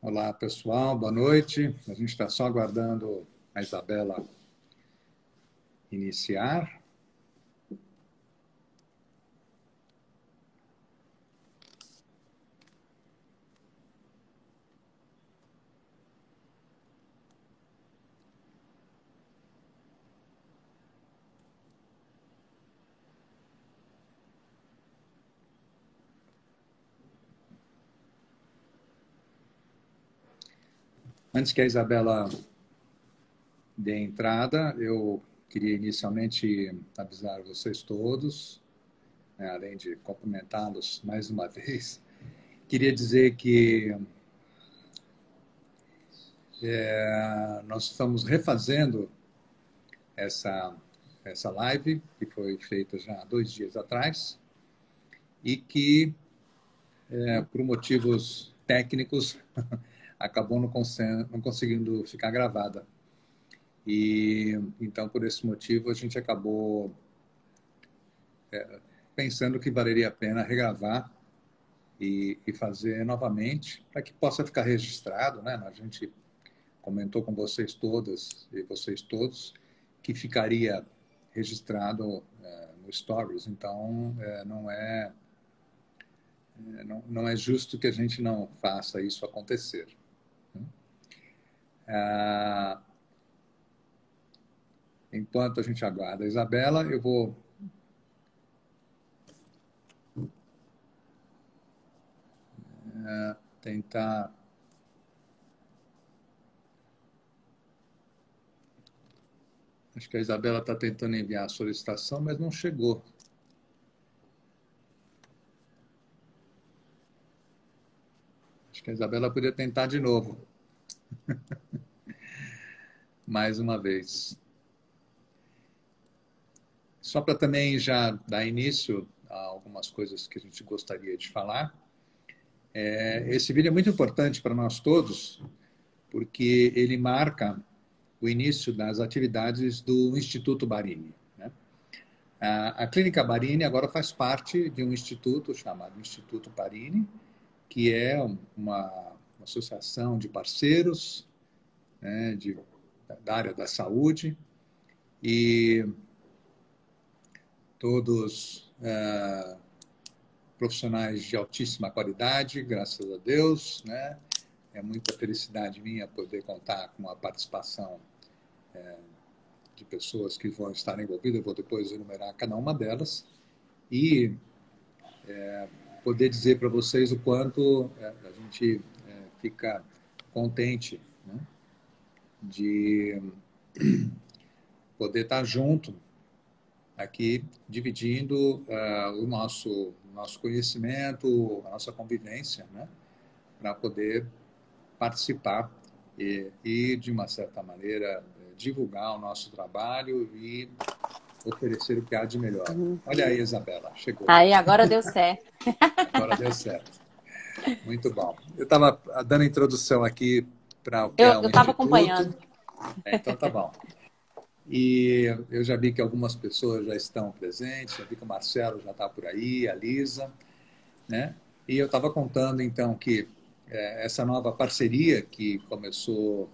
Olá, pessoal, boa noite. A gente está só aguardando a Isabela iniciar. Antes que a Isabela dê entrada, eu queria inicialmente avisar vocês todos, né, além de cumprimentá-los mais uma vez, queria dizer que nós estamos refazendo essa live, que foi feita já há 2 dias atrás, e que, por motivos técnicos, acabou não conseguindo ficar gravada. E então, por esse motivo, a gente acabou pensando que valeria a pena regravar e fazer novamente, para que possa ficar registrado, né? A gente comentou com vocês todas e vocês todos que ficaria registrado no Stories. Então, não é justo que a gente não faça isso acontecer. Enquanto a gente aguarda a Isabela, eu vou tentar... Acho que a Isabela está tentando enviar a solicitação, mas não chegou. Acho que a Isabela podia tentar de novo. Mais uma vez. Só para também já dar início a algumas coisas que a gente gostaria de falar. Esse vídeo é muito importante para nós todos, porque ele marca o início das atividades do Instituto Barini, né? A Clínica Barini agora faz parte de um instituto chamado Instituto Barini, que é uma associação de parceiros, né, da área da saúde, e todos profissionais de altíssima qualidade, graças a Deus, né? É muita felicidade minha poder contar com a participação de pessoas que vão estar envolvidas. Eu vou depois enumerar cada uma delas e poder dizer para vocês o quanto a gente fica contente, né, de poder estar junto aqui, dividindo o nosso conhecimento, a nossa convivência, né, para poder participar e, de uma certa maneira, divulgar o nosso trabalho e oferecer o que há de melhor. Olha aí, Isabela, chegou. Aí, agora deu certo. Agora deu certo. Muito bom. Eu estava dando a introdução aqui para o que é o Eu estava Instituto. acompanhando. Então, tá bom. E eu já vi que algumas pessoas já estão presentes, já vi que o Marcelo já está por aí, a Lisa, né? E eu estava contando, então, que essa nova parceria que começou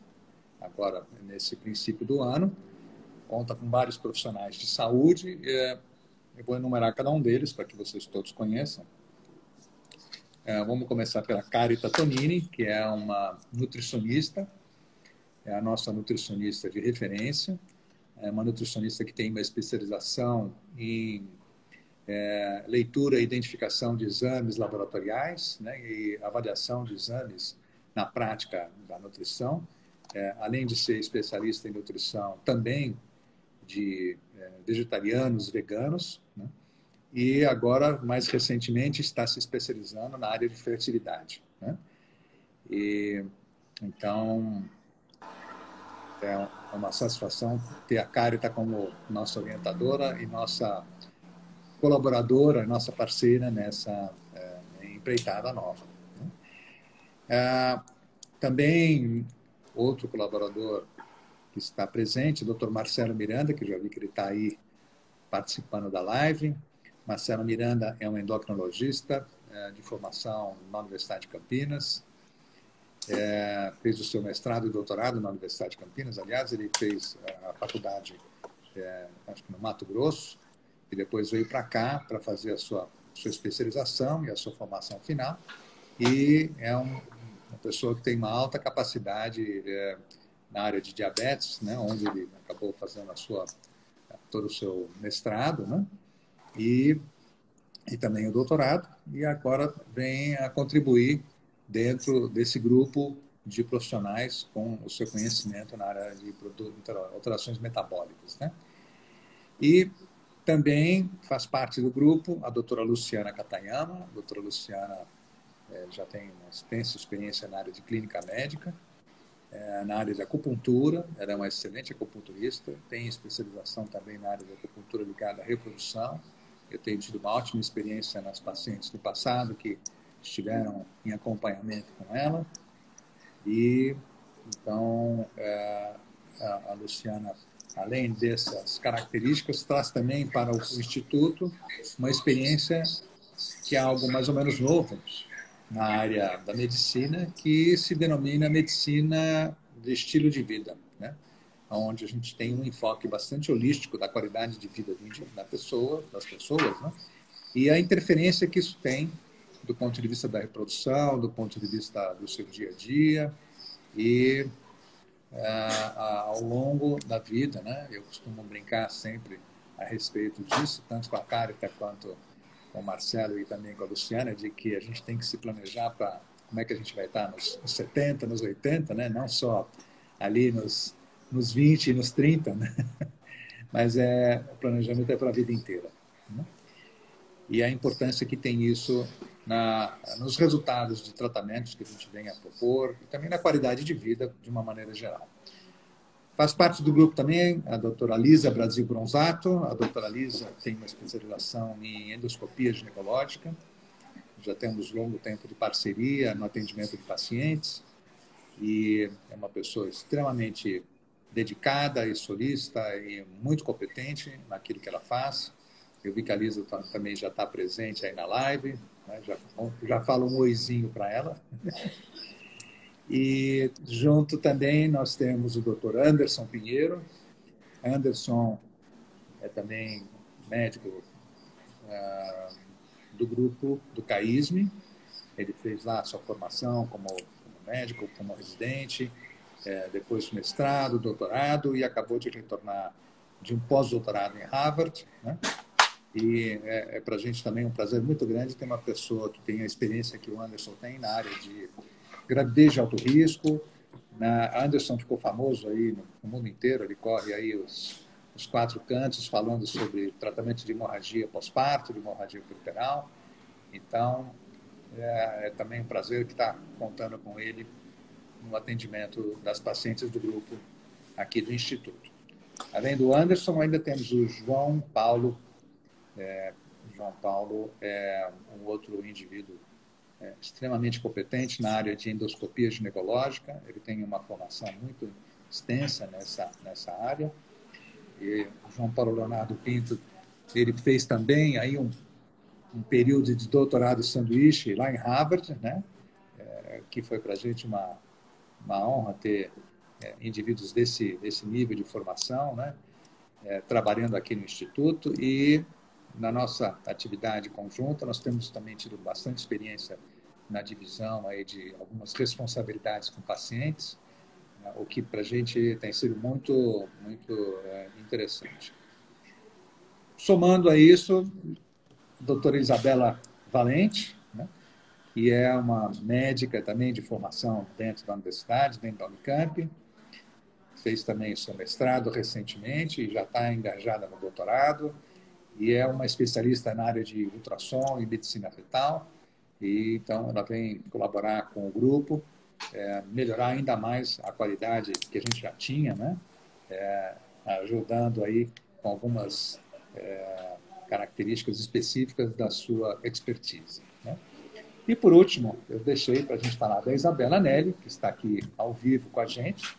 agora nesse princípio do ano, conta com vários profissionais de saúde. Eu vou enumerar cada um deles para que vocês todos conheçam. Vamos começar pela Carita Tonini, que é uma nutricionista, é a nossa nutricionista de referência, é uma nutricionista que tem uma especialização em leitura e identificação de exames laboratoriais, né, e avaliação de exames na prática da nutrição, além de ser especialista em nutrição também de vegetarianos, veganos, né, e agora, mais recentemente, está se especializando na área de fertilidade, né? E, então, é uma satisfação ter a Carita como nossa orientadora e nossa colaboradora, nossa parceira nessa empreitada nova, né? Também, outro colaborador que está presente, o Dr. Marcelo Miranda, que já vi que ele está aí participando da live. Marcelo Miranda é um endocrinologista de formação na Universidade de Campinas. fez o seu mestrado e doutorado na Universidade de Campinas. Aliás, ele fez a faculdade, acho que no Mato Grosso, e depois veio para cá para fazer a sua especialização e a sua formação final. E é uma pessoa que tem uma alta capacidade na área de diabetes, né, onde ele acabou fazendo todo o seu mestrado, né, e também o doutorado, e agora vem a contribuir dentro desse grupo de profissionais com o seu conhecimento na área de alterações metabólicas, né? E também faz parte do grupo a doutora Luciana Katayama. A doutora Luciana já tem uma extensa experiência na área de clínica médica, na área de acupuntura. Ela é uma excelente acupunturista, tem especialização também na área de acupuntura ligada à reprodução. Eu tenho tido uma ótima experiência nas pacientes do passado que estiveram em acompanhamento com ela. E, então, a Luciana, além dessas características, traz também para o Instituto uma experiência que é algo mais ou menos novo na área da medicina, que se denomina medicina de estilo de vida, né? Onde a gente tem um enfoque bastante holístico da qualidade de vida das pessoas, né? E a interferência que isso tem do ponto de vista da reprodução, do ponto de vista do seu dia a dia e ao longo da vida, né? Eu costumo brincar sempre a respeito disso, tanto com a Carita quanto com o Marcelo e também com a Luciana, de que a gente tem que se planejar para como é que a gente vai estar nos 70, nos 80, né? Não só ali nos 20 e nos 30, né? Mas o planejamento é para a vida inteira, né? E a importância que tem isso nos resultados de tratamentos que a gente vem a propor e também na qualidade de vida de uma maneira geral. Faz parte do grupo também a doutora Lisa Brasil Bronzato. A doutora Lisa tem uma especialização em endoscopia ginecológica. Já temos longo tempo de parceria no atendimento de pacientes e é uma pessoa extremamente dedicada e solícita e muito competente naquilo que ela faz. Eu vi que a Lisa também já está presente aí na live, né? Já falo um oizinho para ela. E junto também nós temos o Dr. Anderson Pinheiro. Anderson é também médico do grupo do CAISME. Ele fez lá a sua formação como médico, como residente, depois mestrado, doutorado e acabou de retornar de um pós-doutorado em Harvard, né? E para a gente também um prazer muito grande ter uma pessoa que tem a experiência que o Anderson tem na área de gravidez de alto risco. Anderson ficou famoso aí no mundo inteiro, ele corre aí os 4 cantos falando sobre tratamento de hemorragia pós-parto, de hemorragia puerperal. Então, também um prazer que está contando com ele no atendimento das pacientes do grupo aqui do Instituto. Além do Anderson, ainda temos o João Paulo. João Paulo é um outro indivíduo extremamente competente na área de endoscopia ginecológica. Ele tem uma formação muito extensa nessa área. E o João Paulo Leonardo Pinto, ele fez também aí um período de doutorado sanduíche lá em Harvard, né? Que foi para a gente uma honra ter indivíduos desse nível de formação, né? Trabalhando aqui no Instituto. E na nossa atividade conjunta, nós temos também tido bastante experiência na divisão aí de algumas responsabilidades com pacientes, né, o que para a gente tem sido muito, muito interessante. Somando a isso, a doutora Isabela Valente, né, que é uma médica também de formação dentro da universidade, dentro da Unicamp, fez também o seu mestrado recentemente e já está engajada no doutorado, e é uma especialista na área de ultrassom e medicina fetal, e então ela vem colaborar com o grupo, melhorar ainda mais a qualidade que a gente já tinha, né? Ajudando aí com algumas características específicas da sua expertise, né? E por último, eu deixei para a gente falar da Isabela Nelli, que está aqui ao vivo com a gente.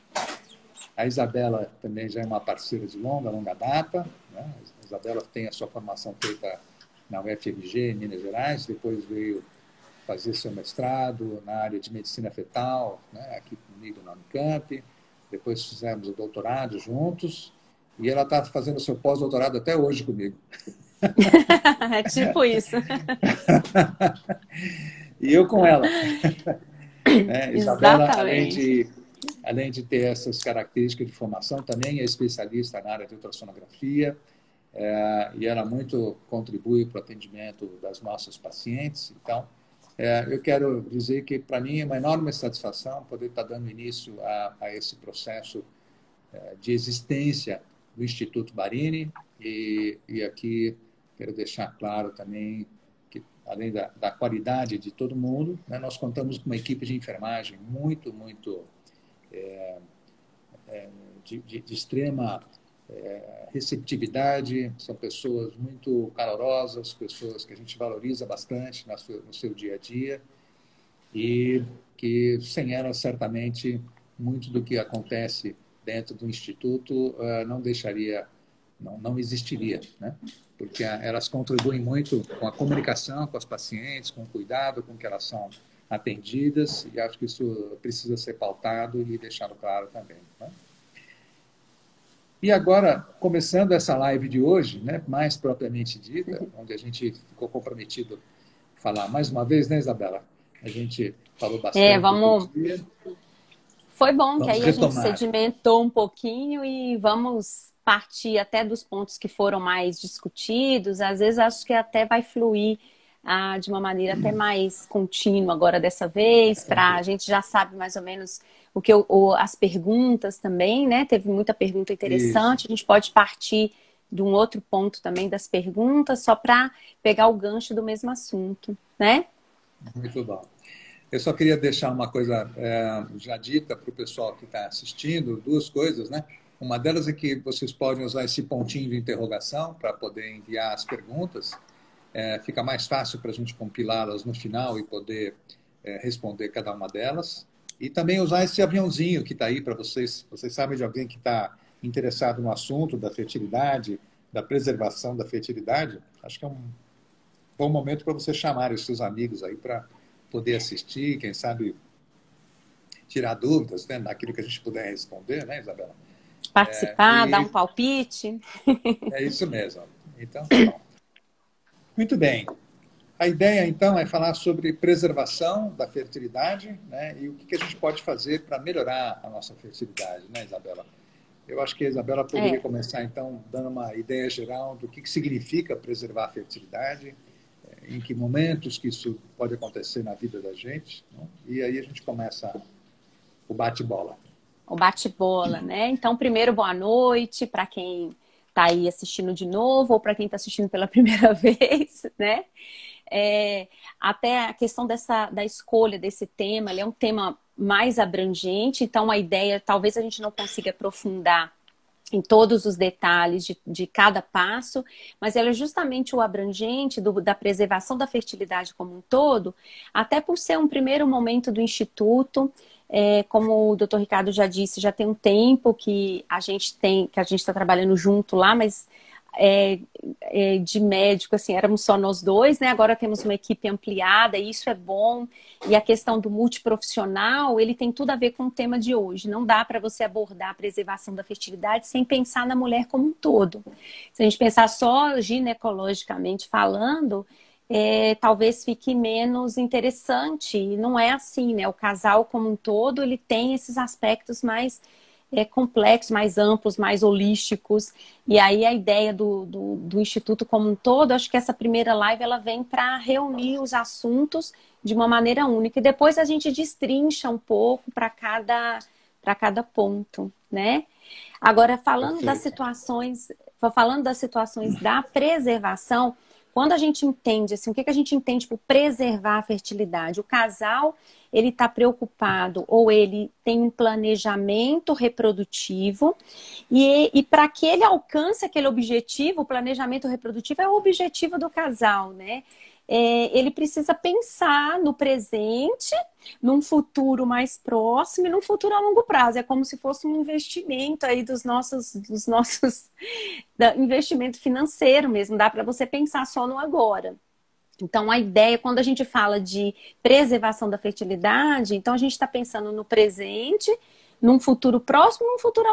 A Isabela também já é uma parceira de longa data, né? A Isabela tem a sua formação feita na UFMG, em Minas Gerais, depois veio fazer seu mestrado na área de medicina fetal, né, aqui comigo na Unicamp. Depois fizemos o doutorado juntos. E ela está fazendo seu pós-doutorado até hoje comigo. É tipo isso. E eu com ela. Né? Isabela, Exatamente. além de ter essas características de formação, também é especialista na área de ultrassonografia, e ela muito contribui para o atendimento das nossas pacientes. Então, eu quero dizer que, para mim, é uma enorme satisfação poder estar dando início a esse processo de existência do Instituto Barini, e aqui quero deixar claro também que, além da qualidade de todo mundo, né, nós contamos com uma equipe de enfermagem muito de extrema receptividade, são pessoas muito calorosas, pessoas que a gente valoriza bastante no seu dia a dia, e que sem elas, certamente, muito do que acontece dentro do Instituto não existiria, né? Porque elas contribuem muito com a comunicação com as pacientes, com o cuidado com que elas são atendidas, e acho que isso precisa ser pautado e deixado claro também, né? E agora, começando essa live de hoje, né, mais propriamente dita, onde a gente ficou comprometido a falar mais uma vez, né, Isabela? A gente falou bastante Vamos. outro dia. Foi bom que Vamos aí a gente retomar. sedimentou um pouquinho e vamos partir até dos pontos que foram mais discutidos. Às vezes acho que até vai fluir de uma maneira até mais contínua agora dessa vez, para a gente já sabe mais ou menos as perguntas também, né? Teve muita pergunta Isso, interessante. A gente pode partir de um outro ponto também das perguntas, só para pegar o gancho do mesmo assunto, né? muito bom. Eu só queria deixar uma coisa já dita para o pessoal que está assistindo, duas coisas, né? Uma delas é que vocês podem usar esse pontinho de interrogação para poder enviar as perguntas. Fica mais fácil para a gente compilá-las no final e poder responder cada uma delas. E também usar esse aviãozinho que está aí para vocês. Vocês sabem de alguém que está interessado no assunto da fertilidade, da preservação da fertilidade? Acho que é um bom momento para você chamar os seus amigos aí para poder assistir, quem sabe tirar dúvidas, né, daquilo que a gente puder responder, né, Isabela? Participar, dar um E palpite. é isso mesmo. Então, tá bom. Muito bem. A ideia, então, é falar sobre preservação da fertilidade, né, e o que a gente pode fazer para melhorar a nossa fertilidade, né, Isabela? Eu acho que a Isabela poderia É. começar, então, dando uma ideia geral do que significa preservar a fertilidade, em que momentos que isso pode acontecer na vida da gente, né? E aí a gente começa o bate-bola. O bate-bola, né? Então, primeiro, boa noite para quem está aí assistindo de novo ou para quem está assistindo pela primeira vez, né? Até a questão da escolha desse tema, ele é um tema mais abrangente, então a ideia, talvez a gente não consiga aprofundar em todos os detalhes de cada passo, mas ela é justamente o abrangente da preservação da fertilidade como um todo, até por ser um primeiro momento do Instituto. Como o doutor Ricardo já disse, já tem um tempo que a gente está trabalhando junto lá, mas de médico, assim, éramos só nós dois, né? Agora temos uma equipe ampliada e isso é bom. E a questão do multiprofissional, ele tem tudo a ver com o tema de hoje. Não dá para você abordar a preservação da fertilidade sem pensar na mulher como um todo. Se a gente pensar só ginecologicamente falando, talvez fique menos interessante. E não é assim, né? O casal como um todo, ele tem esses aspectos mais complexos, mais amplos, mais holísticos. E aí a ideia do Instituto como um todo, acho que essa primeira live ela vem para reunir os assuntos de uma maneira única. E depois a gente destrincha um pouco para cada ponto, né? Agora, falando das Perfeito. situações da preservação, quando a gente entende, assim, o que a gente entende por preservar a fertilidade? O casal, ele está preocupado ou ele tem um planejamento reprodutivo e para que ele alcance aquele objetivo, o planejamento reprodutivo é o objetivo do casal, né? Ele precisa pensar no presente, num futuro mais próximo e num futuro a longo prazo. É como se fosse um investimento aí dos nossos investimento financeiro mesmo. Dá para você pensar só no agora. Então, a ideia, quando a gente fala de preservação da fertilidade, então a gente está pensando no presente, num futuro próximo, num futuro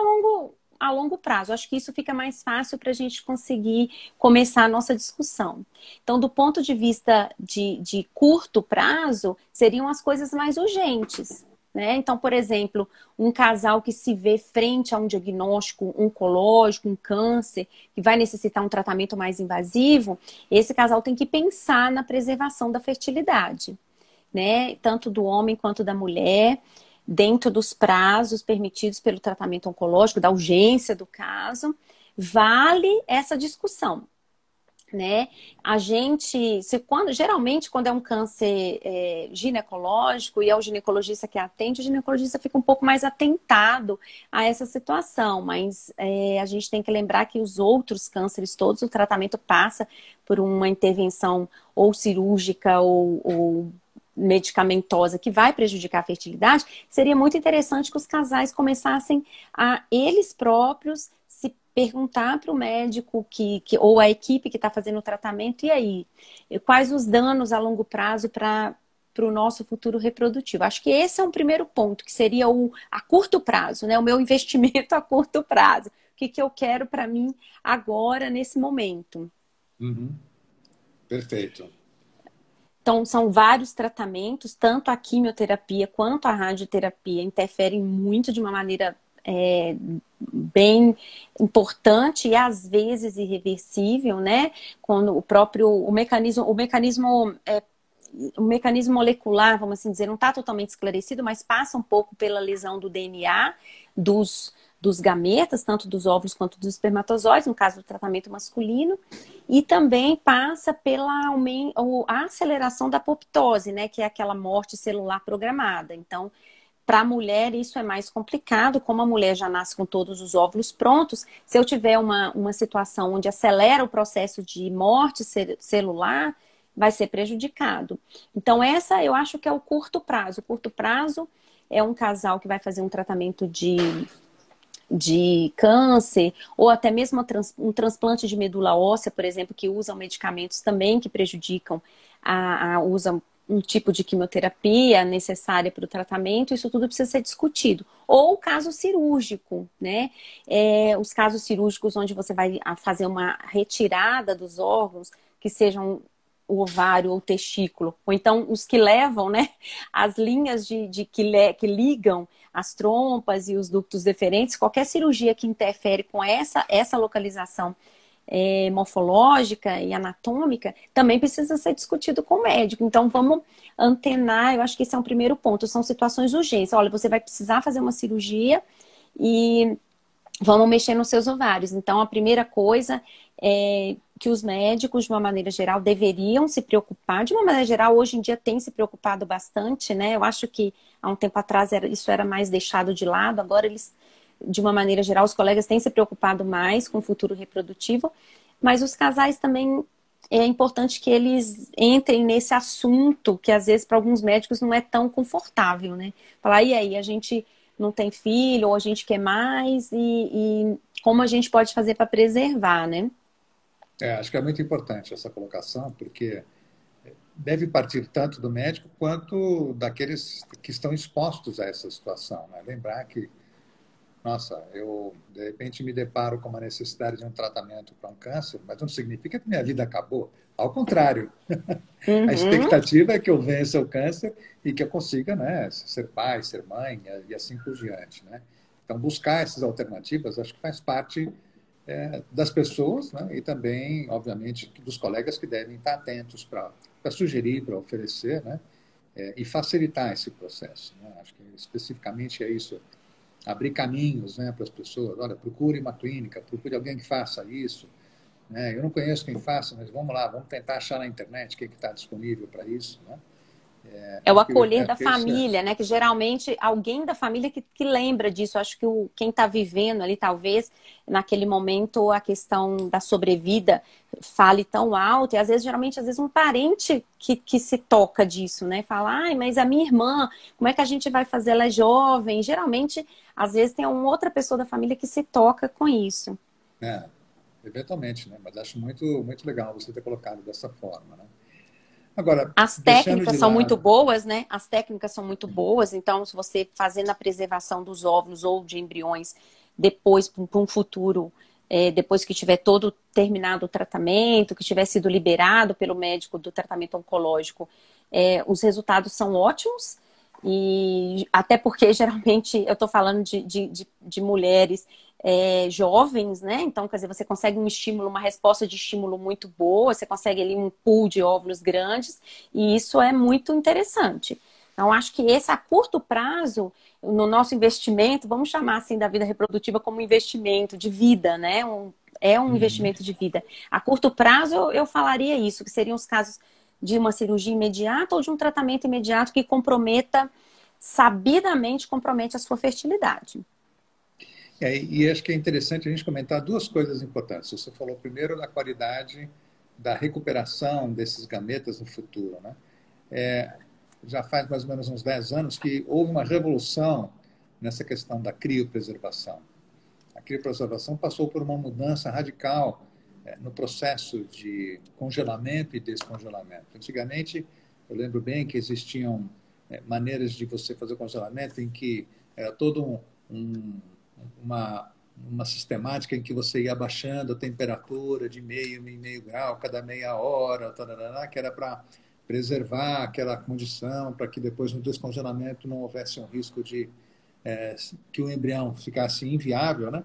a longo prazo. Acho que isso fica mais fácil para a gente conseguir começar a nossa discussão. Então, do ponto de vista de curto prazo, seriam as coisas mais urgentes. Né? Então, por exemplo, um casal que se vê frente a um diagnóstico oncológico, um câncer, que vai necessitar um tratamento mais invasivo, esse casal tem que pensar na preservação da fertilidade, né? Tanto do homem quanto da mulher, dentro dos prazos permitidos pelo tratamento oncológico, da urgência do caso, vale essa discussão. Né? A gente, geralmente, quando é um câncer ginecológico e é o ginecologista que atende, o ginecologista fica um pouco mais atentado a essa situação, mas a gente tem que lembrar que os outros cânceres todos, o tratamento passa por uma intervenção ou cirúrgica ou medicamentosa que vai prejudicar a fertilidade. Seria muito interessante que os casais começassem a eles próprios se perguntar para o médico ou a equipe que está fazendo o tratamento, e aí? Quais os danos a longo prazo para o nosso futuro reprodutivo? Acho que esse é um primeiro ponto, que seria a curto prazo, né? O meu investimento a curto prazo. O que eu quero para mim agora, nesse momento. Uhum. Perfeito. Então, são vários tratamentos, tanto a quimioterapia quanto a radioterapia interferem muito de uma maneira bem importante e às vezes irreversível, né? Quando o mecanismo molecular, vamos assim dizer, não está totalmente esclarecido, mas passa um pouco pela lesão do DNA dos gametas, tanto dos óvulos quanto dos espermatozoides, no caso do tratamento masculino, e também passa pela a aceleração da apoptose, né? Que é aquela morte celular programada. Então, para a mulher, isso é mais complicado, como a mulher já nasce com todos os óvulos prontos, se eu tiver uma situação onde acelera o processo de morte celular, vai ser prejudicado. Então, essa eu acho que é o curto prazo. O curto prazo é um casal que vai fazer um tratamento de câncer, ou até mesmo um transplante de medula óssea, por exemplo, que usam medicamentos também que prejudicam usam um tipo de quimioterapia necessária para o tratamento, isso tudo precisa ser discutido. Ou o caso cirúrgico, né? Os casos cirúrgicos onde você vai fazer uma retirada dos órgãos, que sejam o ovário ou o testículo, ou então os que levam, né, as linhas que ligam as trompas e os ductos deferentes, qualquer cirurgia que interfere com essa localização morfológica e anatômica, também precisa ser discutido com o médico. Então, vamos antenar, eu acho que esse é um primeiro ponto, são situações urgentes. Olha, você vai precisar fazer uma cirurgia e vamos mexer nos seus ovários. Então, a primeira coisa é que os médicos, de uma maneira geral, deveriam se preocupar. De uma maneira geral, hoje em dia tem se preocupado bastante, né? Eu acho que há um tempo atrás isso era mais deixado de lado, agora eles, de uma maneira geral, os colegas têm se preocupado mais com o futuro reprodutivo, mas os casais também é importante que eles entrem nesse assunto que às vezes para alguns médicos não é tão confortável, né? Falar, e aí, a gente não tem filho, ou a gente quer mais, e como a gente pode fazer para preservar, né? Acho que é muito importante essa colocação, porque deve partir tanto do médico quanto daqueles que estão expostos a essa situação. Né? Lembrar que, nossa, eu de repente me deparo com uma necessidade de um tratamento para um câncer, mas não significa que minha vida acabou. Ao contrário, a expectativa é que eu vença o câncer e que eu consiga, né, ser pai, ser mãe e assim por diante. Né? Então, buscar essas alternativas, acho que faz parte das pessoas, né? E também, obviamente, dos colegas que devem estar atentos para sugerir, para oferecer, né? E facilitar esse processo. Né? Acho que especificamente é isso, abrir caminhos, né, para as pessoas. Olha, procure uma clínica, procure alguém que faça isso. Né? Eu não conheço quem faça, mas vamos lá, vamos tentar achar na internet quem está disponível para isso. Né? É o acolher da família, né? Que geralmente alguém da família que lembra disso. Acho que quem está vivendo ali, talvez, naquele momento, a questão da sobrevida fale tão alto. E às vezes, geralmente, um parente que se toca disso, né? Fala, ai, mas a minha irmã, como é que a gente vai fazer? Ela é jovem. Geralmente, às vezes, tem uma outra pessoa da família que se toca com isso. Eventualmente, né? Mas acho muito, muito legal você ter colocado dessa forma, né? Agora, As deixando técnicas de são muito lado, boas, né? As técnicas são muito boas, então se você fazendo a preservação dos óvulos ou de embriões depois, para um futuro, depois que tiver todo terminado o tratamento, que tiver sido liberado pelo médico do tratamento oncológico, os resultados são ótimos. E até porque geralmente eu estou falando de mulheres jovens, né? Então, quer dizer, você consegue um estímulo, uma resposta de estímulo muito boa, você consegue ali um pool de óvulos grandes, e isso é muito interessante. Então, acho que esse a curto prazo, no nosso investimento, vamos chamar assim da vida reprodutiva como investimento de vida, né? É um uhum. investimento de vida. A curto prazo, eu falaria isso, que seriam os casos de uma cirurgia imediata ou de um tratamento imediato que sabidamente compromete a sua fertilidade. E acho que é interessante a gente comentar duas coisas importantes. Você falou primeiro da qualidade da recuperação desses gametas no futuro, né? Já faz mais ou menos uns 10 anos que houve uma revolução nessa questão da criopreservação. A criopreservação passou por uma mudança radical no processo de congelamento e descongelamento. Antigamente, eu lembro bem que existiam maneiras de você fazer congelamento em que era todo um, uma sistemática em que você ia abaixando a temperatura de meio em meio grau cada meia hora, tarará, que era para preservar aquela condição, para que depois no descongelamento não houvesse um risco de que o embrião ficasse inviável, né?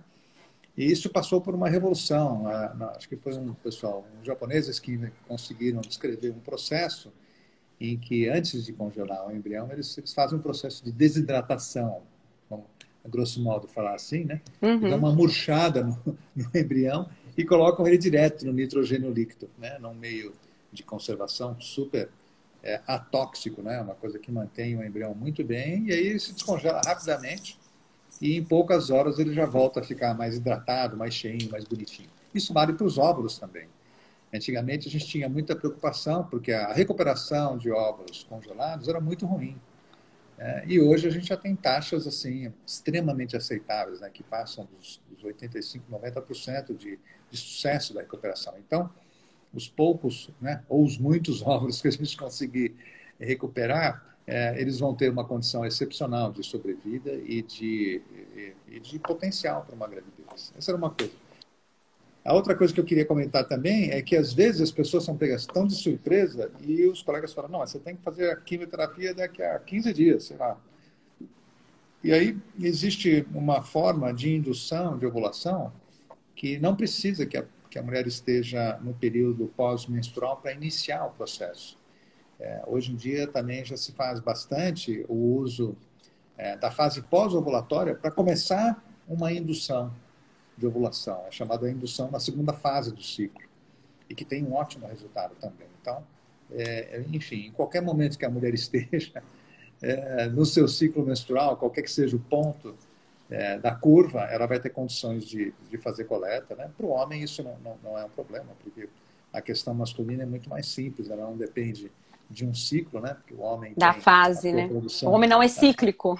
E isso passou por uma revolução. Acho que foi um pessoal, uns japoneses que conseguiram descrever um processo em que, antes de congelar o embrião, eles fazem um processo de desidratação, vamos, a grosso modo falar assim, né? E dão Uhum. uma murchada no embrião e colocam ele direto no nitrogênio líquido, né? Num meio de conservação super atóxico, né? Uma coisa que mantém o embrião muito bem, e aí ele se descongela rapidamente e em poucas horas ele já volta a ficar mais hidratado, mais cheinho, mais bonitinho. Isso vale para os óvulos também. Antigamente a gente tinha muita preocupação porque a recuperação de óvulos congelados era muito ruim. E hoje a gente já tem taxas assim extremamente aceitáveis, né, que passam dos 85, 90% de sucesso da recuperação. Então, os poucos, né, ou os muitos óvulos que a gente conseguir recuperar, eles vão ter uma condição excepcional de sobrevida e de potencial para uma gravidez. Essa era uma coisa. A outra coisa que eu queria comentar também é que, às vezes, as pessoas são pegas tão de surpresa e os colegas falam, não, você tem que fazer a quimioterapia daqui a 15 dias, sei lá. E aí existe uma forma de indução de ovulação que não precisa que a mulher esteja no período pós-menstrual para iniciar o processo. Hoje em dia também já se faz bastante o uso da fase pós-ovulatória para começar uma indução de ovulação. É chamada indução na segunda fase do ciclo e que tem um ótimo resultado também. Então, enfim, em qualquer momento que a mulher esteja no seu ciclo menstrual, qualquer que seja o ponto da curva, ela vai ter condições de fazer coleta. Né? Para o homem isso não é um problema, porque a questão masculina é muito mais simples, ela não depende de um ciclo, né? Porque o homem Da tem a fase, sua né? O produção. homem não é cíclico.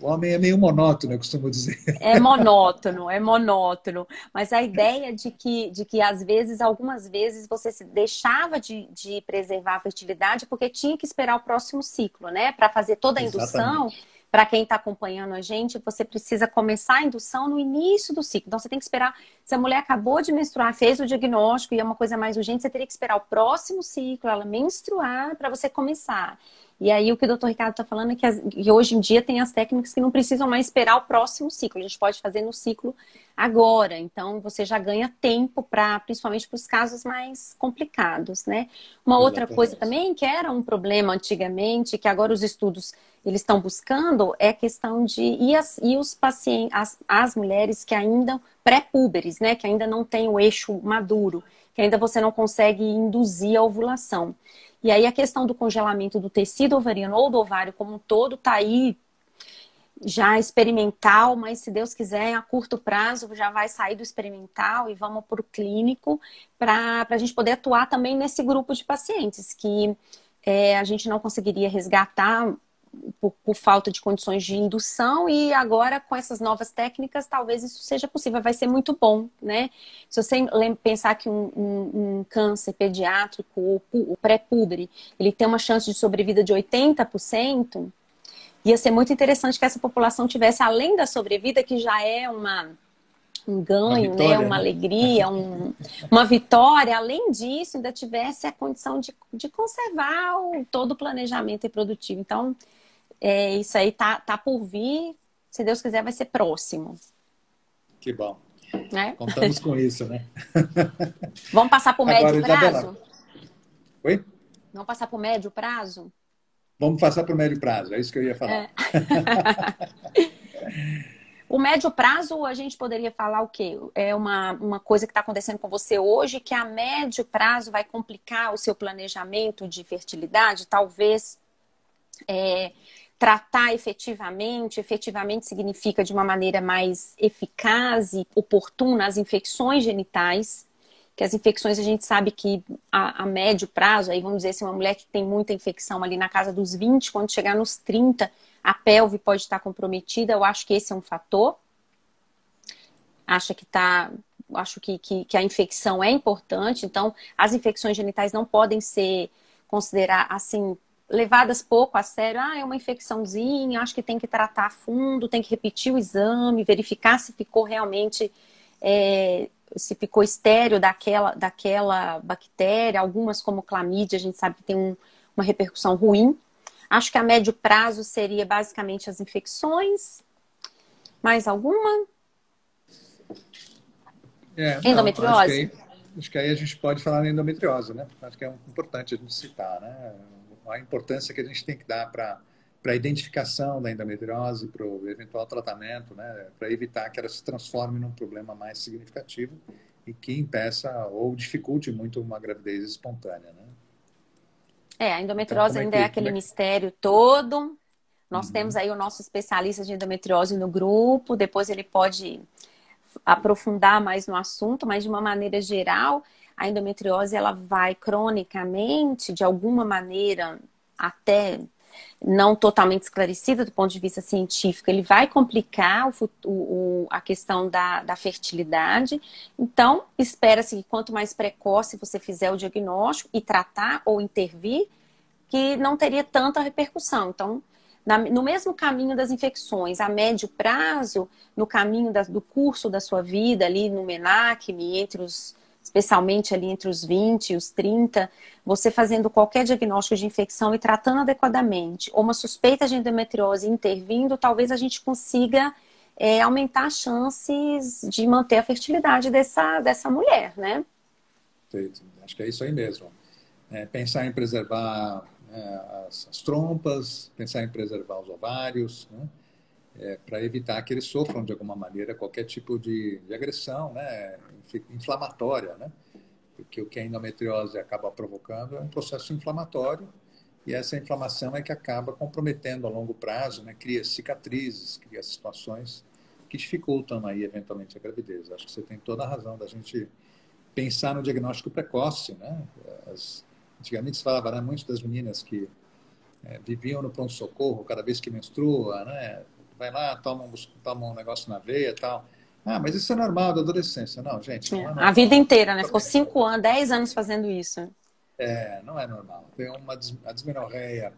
O homem é meio monótono, eu costumo dizer. É monótono, é monótono. Mas a ideia de que às vezes, algumas vezes, você se deixava de preservar a fertilidade porque tinha que esperar o próximo ciclo, né? Para fazer toda a indução, Exatamente. para quem está acompanhando a gente, você precisa começar a indução no início do ciclo. Então, você tem que esperar. Se a mulher acabou de menstruar, fez o diagnóstico e é uma coisa mais urgente, você teria que esperar o próximo ciclo, ela menstruar, para você começar. E aí o que o doutor Ricardo está falando é que hoje em dia tem as técnicas que não precisam mais esperar o próximo ciclo. A gente pode fazer no ciclo agora. Então você já ganha tempo principalmente para os casos mais complicados, né? Uma outra coisa Exatamente. também que era um problema antigamente, que agora os estudos eles estão buscando, é a questão e os pacientes, as mulheres que ainda pré-púberes, né? Que ainda não têm o eixo maduro, que ainda você não consegue induzir a ovulação. E aí a questão do congelamento do tecido ovariano ou do ovário como um todo está aí já experimental, mas se Deus quiser, a curto prazo já vai sair do experimental e vamos para o clínico para a gente poder atuar também nesse grupo de pacientes que a gente não conseguiria resgatar por falta de condições de indução, e agora com essas novas técnicas talvez isso seja possível, vai ser muito bom, né? Se você pensar que um câncer pediátrico, o pré-púbere, ele tem uma chance de sobrevida de 80%, ia ser muito interessante que essa população tivesse, além da sobrevida, que já é um ganho, vitória, né? Uma né? alegria, uma vitória, além disso, ainda tivesse a condição de conservar todo o planejamento reprodutivo. Então, isso aí tá por vir, se Deus quiser, vai ser próximo. Que bom. Né? Contamos com isso, né? Vamos passar por médio prazo? Oi? Vamos passar por médio prazo? Vamos passar por médio prazo, é isso que eu ia falar. O médio prazo, a gente poderia falar o quê? É uma coisa que está acontecendo com você hoje, que a médio prazo vai complicar o seu planejamento de fertilidade, talvez tratar efetivamente significa de uma maneira mais eficaz e oportuna as infecções genitais, que as infecções a gente sabe que a médio prazo, aí vamos dizer assim, uma mulher que tem muita infecção ali na casa dos 20, quando chegar nos 30, a pelve pode estar comprometida. Eu acho que esse é um fator. Acho que a infecção é importante, então as infecções genitais não podem ser consideradas assim, levadas pouco a sério. É uma infecçãozinha, acho que tem que tratar a fundo, tem que repetir o exame, verificar se ficou realmente se ficou estéril daquela bactéria. Algumas, como clamídia, a gente sabe que tem uma repercussão ruim. Acho que a médio prazo seria basicamente as infecções. Mais alguma? Endometriose? Acho que aí a gente pode falar em endometriose, né? Acho que é importante a gente citar, né? A importância que a gente tem que dar para a identificação da endometriose, para o eventual tratamento, né? Para evitar que ela se transforme num problema mais significativo e que impeça ou dificulte muito uma gravidez espontânea, né? A endometriose ainda é aquele mistério todo. Nós temos aí o nosso especialista de endometriose no grupo, depois ele pode aprofundar mais no assunto, mas de uma maneira geral, a endometriose ela vai cronicamente, de alguma maneira, até não totalmente esclarecida do ponto de vista científico, ele vai complicar a questão da fertilidade. Então, espera-se que quanto mais precoce você fizer o diagnóstico e tratar ou intervir, que não teria tanta repercussão. Então, no mesmo caminho das infecções, a médio prazo, no caminho do curso da sua vida, ali no MENACME, especialmente ali entre os 20 e os 30, você fazendo qualquer diagnóstico de infecção e tratando adequadamente, ou uma suspeita de endometriose intervindo, talvez a gente consiga aumentar as chances de manter a fertilidade dessa mulher, né? Perfeito. Acho que é isso aí mesmo. Pensar em preservar as trompas, pensar em preservar os ovários, né? Para evitar que eles sofram de alguma maneira qualquer tipo de agressão, né? Inflamatória, né? Porque o que a endometriose acaba provocando é um processo inflamatório, e essa inflamação é que acaba comprometendo a longo prazo, né? Cria cicatrizes, cria situações que dificultam aí eventualmente a gravidez. Acho que você tem toda a razão da gente pensar no diagnóstico precoce, né? Antigamente se falava, né, muito das meninas que viviam no pronto-socorro cada vez que menstrua, né? Vai lá, toma um negócio na veia e tal. Mas isso é normal da adolescência. Não, gente, não é normal. A vida inteira, né? Ficou 5 anos, 10 anos fazendo isso. Não é normal. Tem a dismenorreia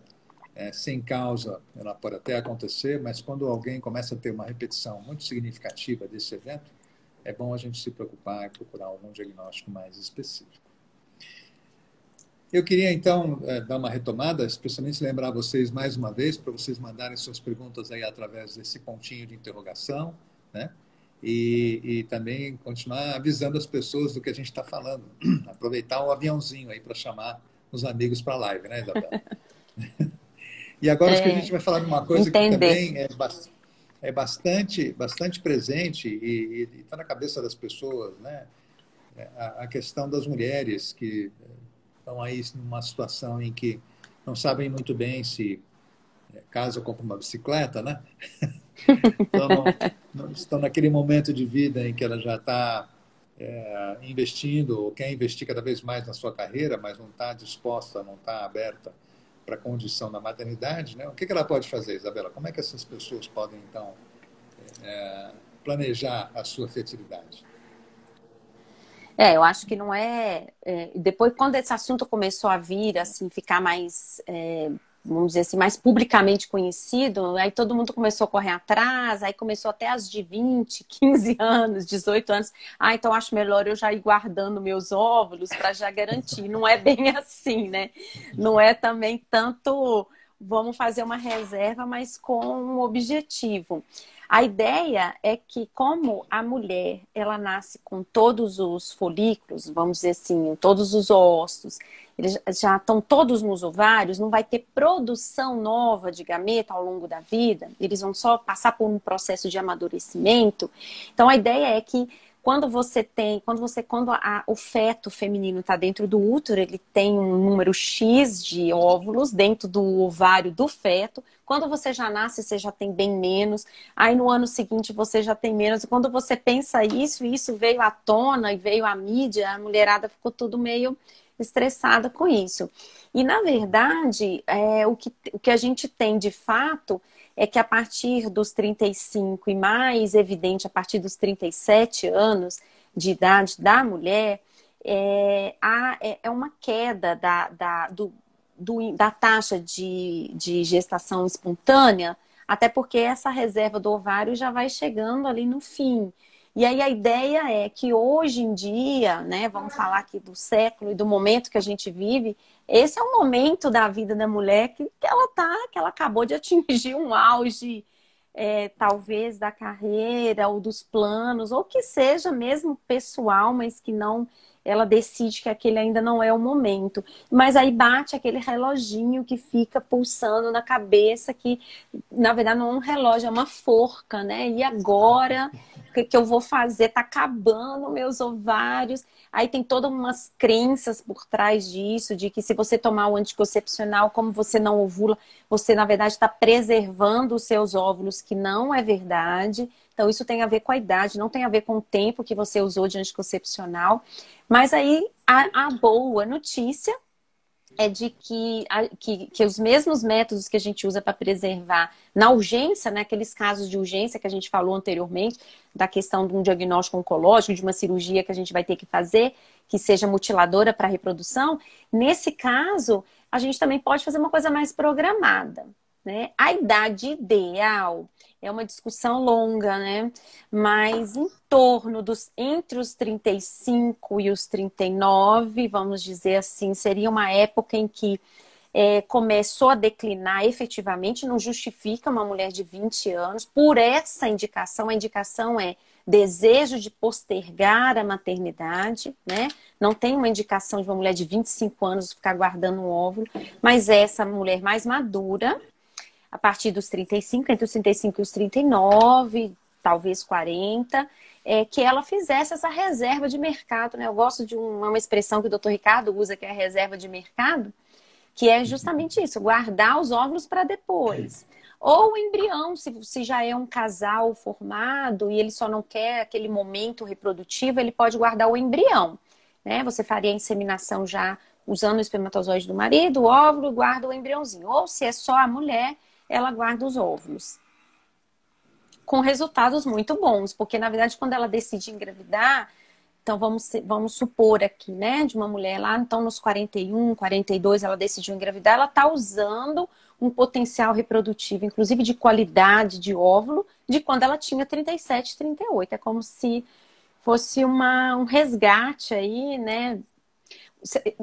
sem causa, ela pode até acontecer, mas quando alguém começa a ter uma repetição muito significativa desse evento, é bom a gente se preocupar e procurar algum diagnóstico mais específico. Eu queria, então, dar uma retomada, especialmente lembrar vocês mais uma vez, para vocês mandarem suas perguntas aí através desse pontinho de interrogação, né? E também continuar avisando as pessoas do que a gente está falando. Aproveitar o aviãozinho aí para chamar os amigos para a live, né, Isabela? E agora acho que a gente vai falar de uma coisa que também é bastante presente e está na cabeça das pessoas, né? A questão das mulheres que estão aí numa situação em que não sabem muito bem se casa ou compra uma bicicleta, né? Estão naquele momento de vida em que ela já está investindo ou quer investir cada vez mais na sua carreira, mas não está disposta, não está aberta para a condição da maternidade, né? O que ela pode fazer, Isabela? Como é que essas pessoas podem, então, planejar a sua fertilidade? Eu acho que não depois, quando esse assunto começou a vir, assim, ficar mais, vamos dizer assim, mais publicamente conhecido, aí todo mundo começou a correr atrás, aí começou até as de 20, 15 anos, 18 anos. Então acho melhor eu já ir guardando meus óvulos para já garantir. Não é bem assim, né? Não é também tanto, vamos fazer uma reserva, mas com um objetivo. A ideia é que, como a mulher, ela nasce com todos os folículos, vamos dizer assim, todos os ossos, eles já estão todos nos ovários, não vai ter produção nova de gameta ao longo da vida, eles vão só passar por um processo de amadurecimento. Então, a ideia é que quando o feto feminino está dentro do útero, ele tem um número X de óvulos dentro do ovário do feto. Quando você já nasce, você já tem bem menos. Aí no ano seguinte você já tem menos. E quando você pensa isso veio à tona e veio à mídia, a mulherada ficou tudo meio estressada com isso. E na verdade, o que a gente tem de fato é que a partir dos 35 e mais evidente a partir dos 37 anos de idade da mulher, é uma queda da taxa de gestação espontânea, até porque essa reserva do ovário já vai chegando ali no fim. E aí a ideia é que hoje em dia, né, vamos falar aqui do século e do momento que a gente vive, esse é o momento da vida da mulher que ela acabou de atingir um auge, talvez da carreira ou dos planos, ou que seja mesmo pessoal, mas que não, ela decide que aquele ainda não é o momento. Mas aí bate aquele reloginho que fica pulsando na cabeça, que na verdade não é um relógio, é uma forca, né? E agora, o que eu vou fazer? Tá acabando meus ovários. Aí tem todas umas crenças por trás disso, de que se você tomar o anticoncepcional, como você não ovula, você na verdade está preservando os seus óvulos, que não é verdade. Então isso tem a ver com a idade, não tem a ver com o tempo que você usou de anticoncepcional. Mas aí a boa notícia é de que os mesmos métodos que a gente usa para preservar na urgência, né, aqueles casos de urgência que a gente falou anteriormente, da questão de um diagnóstico oncológico, de uma cirurgia que a gente vai ter que fazer, que seja mutiladora para a reprodução, nesse caso, a gente também pode fazer uma coisa mais programada, né? A idade ideal é uma discussão longa, né? Mas em torno entre os 35 e os 39, vamos dizer assim, seria uma época em que começou a declinar efetivamente, não justifica uma mulher de 20 anos. Por essa indicação, a indicação é desejo de postergar a maternidade, né? Não tem uma indicação de uma mulher de 25 anos ficar guardando um óvulo, mas essa mulher mais madura, a partir dos 35, entre os 35 e os 39, talvez 40, que ela fizesse essa reserva de mercado, né? Eu gosto de uma expressão que o Dr. Ricardo usa, que é a reserva de mercado, que é justamente isso, guardar os óvulos para depois. Ou o embrião, se já é um casal formado e ele só não quer aquele momento reprodutivo, ele pode guardar o embrião, né? Você faria a inseminação já usando o espermatozoide do marido, o óvulo, e guarda o embriãozinho. Ou se é só a mulher, ela guarda os óvulos. Com resultados muito bons, porque na verdade quando ela decide engravidar, então vamos supor aqui, né, de uma mulher lá, então nos 41, 42 ela decidiu engravidar, ela está usando um potencial reprodutivo, inclusive de qualidade de óvulo, de quando ela tinha 37, 38. É como se fosse um resgate aí, né?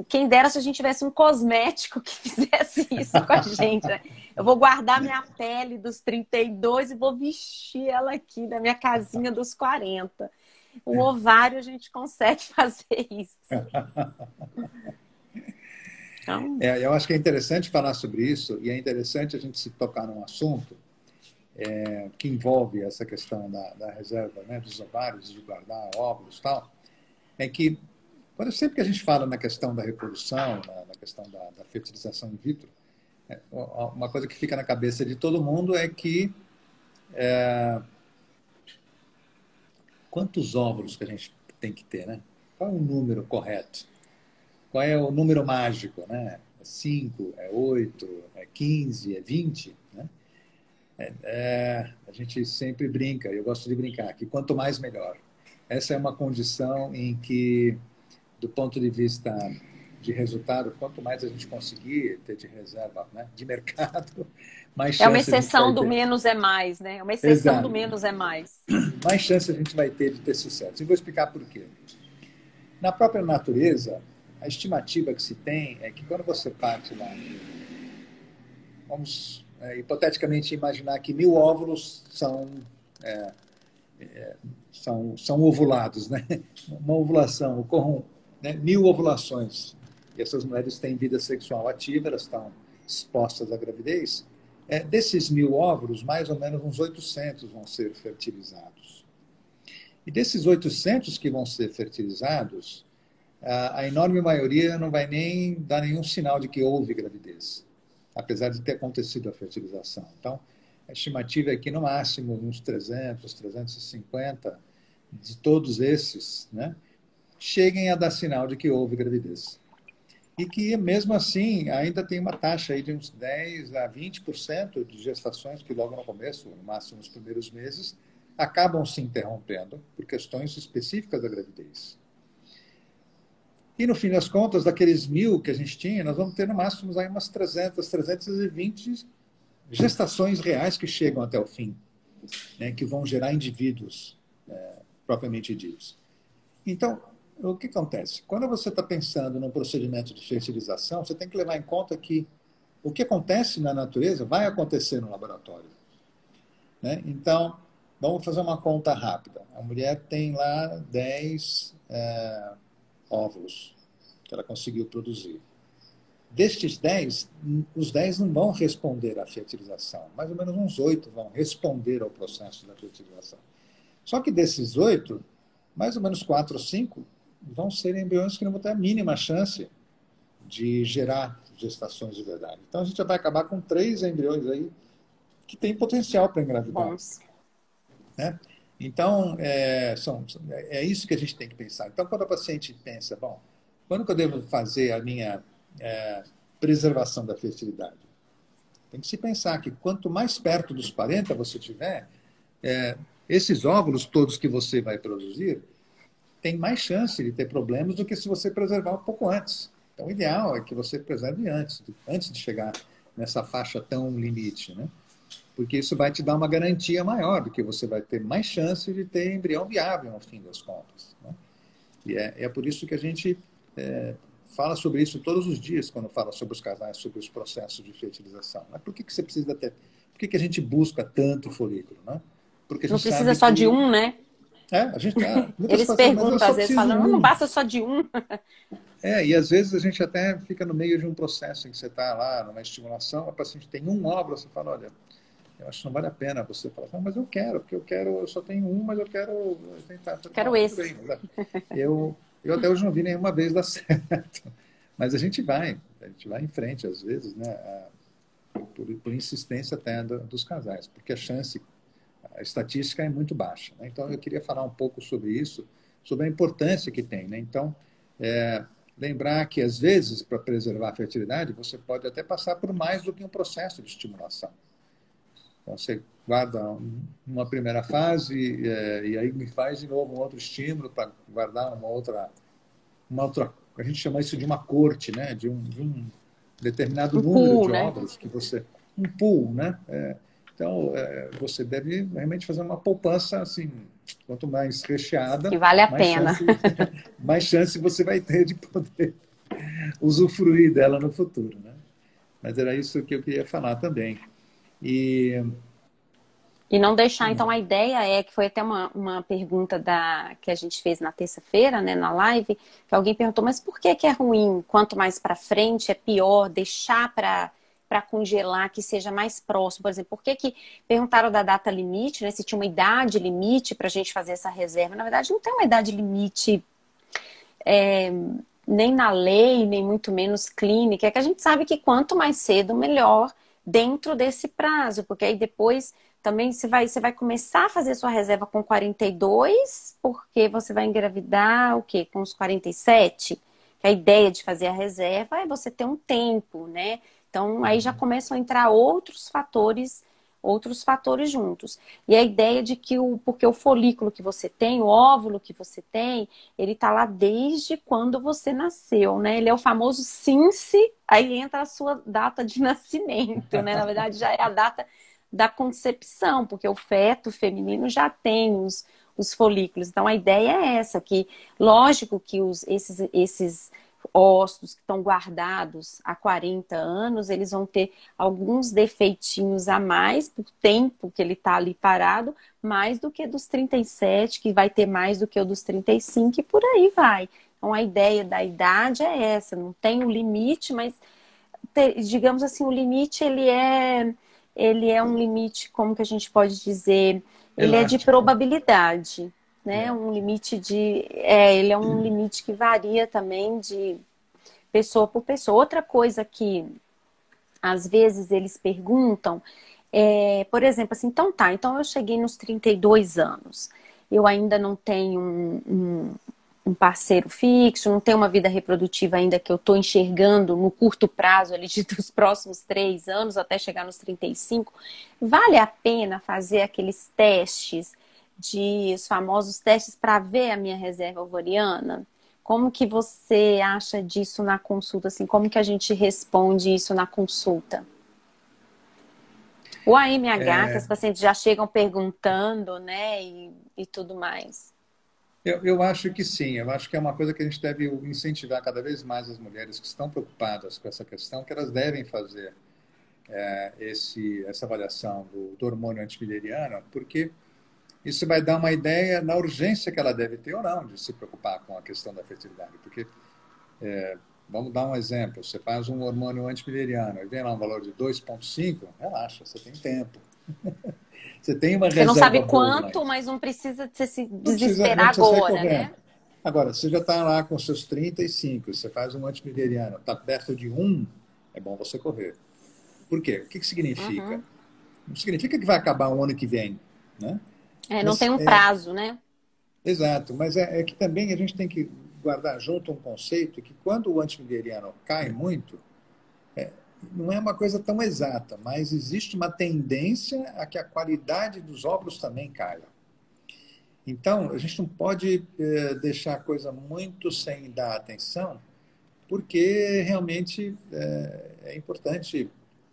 Quem dera se a gente tivesse um cosmético que fizesse isso com a gente, né? Eu vou guardar minha pele dos 32 e vou vestir ela aqui na minha casinha dos 40. O ovário a gente consegue fazer isso. Então... eu acho que é interessante falar sobre isso e é interessante a gente se tocar num assunto que envolve essa questão da reserva, né, dos ovários, de guardar óvulos e tal, é que sempre que a gente fala na questão da reprodução, na questão da fertilização in vitro, uma coisa que fica na cabeça de todo mundo é que quantos óvulos que a gente tem que ter, né? Qual é o número correto? Qual é o número mágico, né? é 5, é 8, é 15, é 20, né? A gente sempre brinca, eu gosto de brincar, que quanto mais melhor. Essa é uma condição em que, do ponto de vista de resultado, quanto mais a gente conseguir ter de reserva, né, de mercado, mais É uma chance a gente vai exceção do ter. menos é mais, né? É uma exceção do Exato. menos é mais. Mais chance a gente vai ter de ter sucesso. E vou explicar por quê. Na própria natureza, a estimativa que se tem é que quando você parte lá, vamos hipoteticamente imaginar que 1000 óvulos são ovulados, né? Uma ovulação, ocorram, né, 1000 ovulações. E essas mulheres têm vida sexual ativa, elas estão expostas à gravidez. Desses 1000 óvulos, mais ou menos uns 800 vão ser fertilizados. E desses 800 que vão ser fertilizados, a enorme maioria não vai nem dar nenhum sinal de que houve gravidez, apesar de ter acontecido a fertilização. Então, a estimativa é que, no máximo, uns 300, 350 de todos esses, né, cheguem a dar sinal de que houve gravidez. E que, mesmo assim, ainda tem uma taxa aí de uns 10 a 20% de gestações que, logo no começo, no máximo nos primeiros meses, acabam se interrompendo por questões específicas da gravidez. E, no fim das contas, daqueles 1000 que a gente tinha, nós vamos ter, no máximo, aí umas 300, 320 gestações reais que chegam até o fim, né, que vão gerar indivíduos propriamente ditos. Então, o que acontece? Quando você está pensando num procedimento de fertilização, você tem que levar em conta que o que acontece na natureza vai acontecer no laboratório, né? Então, vamos fazer uma conta rápida. A mulher tem lá 10 óvulos que ela conseguiu produzir. Destes 10, os 10 não vão responder à fertilização. Mais ou menos uns 8 vão responder ao processo da fertilização. Só que desses 8, mais ou menos 4 ou 5 vão ser embriões que não vão ter a mínima chance de gerar gestações de verdade. Então, a gente já vai acabar com 3 embriões aí que têm potencial para engravidar. Bons. Né? Então, é isso que a gente tem que pensar. Então, quando a paciente pensa, bom, quando que eu devo fazer a minha preservação da fertilidade? Tem que se pensar que quanto mais perto dos 40 você tiver, esses óvulos todos que você vai produzir tem mais chance de ter problemas do que se você preservar um pouco antes. Então, o ideal é que você preserve antes de chegar nessa faixa tão limite, né? Porque isso vai te dar uma garantia maior do que você vai ter mais chance de ter embrião viável no fim das contas, né? E é por isso que a gente fala sobre isso todos os dias quando fala sobre os casais, sobre os processos de fertilização. Mas por que você precisa ter? Por que a gente busca tanto folículo, né? Porque a gente não precisa só de um, né? A gente Eles perguntam, às vezes, falam, não basta só de um. E às vezes a gente até fica no meio de um processo em que você está lá numa estimulação, a paciente tem um óvulo, você fala, olha, eu acho que não vale a pena você falar, não, mas eu quero, porque eu só tenho um, mas eu quero tentar. Quero esse. Bem, eu até hoje não vi nenhuma vez dar certo. Mas a gente vai em frente, às vezes, né, por insistência até dos casais, porque a estatística é muito baixa, né? Então, eu queria falar um pouco sobre isso, sobre a importância que tem, né? Então, lembrar que, às vezes, para preservar a fertilidade, você pode até passar por mais do que um processo de estimulação. Então, você guarda uma primeira fase e aí faz de novo um outro estímulo para guardar uma outra, a gente chama isso de uma corte, né? De um determinado número de óvulos, né? Que você... Um pool, né? Então, você deve realmente fazer uma poupança, assim, quanto mais recheada... Que vale a pena. Mais chance você vai ter de poder usufruir dela no futuro, né? Mas era isso que eu queria falar também. E não deixar, então, a ideia é que foi até uma pergunta que a gente fez na terça-feira, né, na live, que alguém perguntou, mas por que é ruim? Quanto mais para frente é pior deixar para congelar, que seja mais próximo? Por exemplo, por que perguntaram da data limite, né, se tinha uma idade limite para a gente fazer essa reserva? Na verdade, não tem uma idade limite nem na lei, nem muito menos clínica. É que a gente sabe que quanto mais cedo, melhor dentro desse prazo, porque aí depois... Também você vai começar a fazer sua reserva com 42, porque você vai engravidar o quê? Com os 47? a ideia de fazer a reserva é você ter um tempo, né? Então, aí já começam a entrar outros fatores juntos. E a ideia de que porque o folículo que você tem, o óvulo que você tem, ele tá lá desde quando você nasceu, né? Ele é o famoso CINCE, aí entra a sua data de nascimento, né? Na verdade, já é a data da concepção, porque o feto feminino já tem os folículos. Então, a ideia é essa, que lógico que esses ossos que estão guardados há 40 anos, eles vão ter alguns defeitinhos a mais por tempo que ele está ali parado, mais do que dos 37, que vai ter mais do que o dos 35 e por aí vai. Então a ideia da idade é essa, não tem um limite, mas digamos assim, o limite ele é um limite, como que a gente pode dizer, ele é de Elástico. probabilidade. Né? Um limite ele é um limite que varia também de pessoa por pessoa. Outra coisa que às vezes eles perguntam por exemplo, assim, então eu cheguei nos 32 anos, eu ainda não tenho um parceiro fixo, não tenho uma vida reprodutiva ainda que eu estou enxergando no curto prazo ali dos próximos 3 anos até chegar nos 35, vale a pena fazer aqueles testes os famosos testes para ver a minha reserva ovariana? Como que você acha disso na consulta? Assim, como que a gente responde isso na consulta? O AMH, que os pacientes já chegam perguntando, né, e tudo mais. Eu acho que sim, eu acho que é uma coisa que a gente deve incentivar cada vez mais as mulheres que estão preocupadas com essa questão, que elas devem fazer essa avaliação do hormônio antimileriano, porque isso vai dar uma ideia na urgência que ela deve ter ou não de se preocupar com a questão da fertilidade. Porque, vamos dar um exemplo, você faz um hormônio antimileriano e vem lá um valor de 2,5, relaxa, você tem tempo. Você tem uma reserva. Você não sabe boa, quanto, mas não precisa você se desesperar agora, né? Agora, você já está lá com seus 35, você faz um antimileriano, está perto de 1, é bom você correr. Por quê? O que significa? Uhum. Não significa que vai acabar o ano que vem, né? Não tem um prazo, né? Exato, mas é que também a gente tem que guardar junto um conceito que quando o antimileriano cai muito, não é uma coisa tão exata, mas existe uma tendência a que a qualidade dos óvulos também caia. Então, a gente não pode deixar a coisa muito sem dar atenção, porque realmente é importante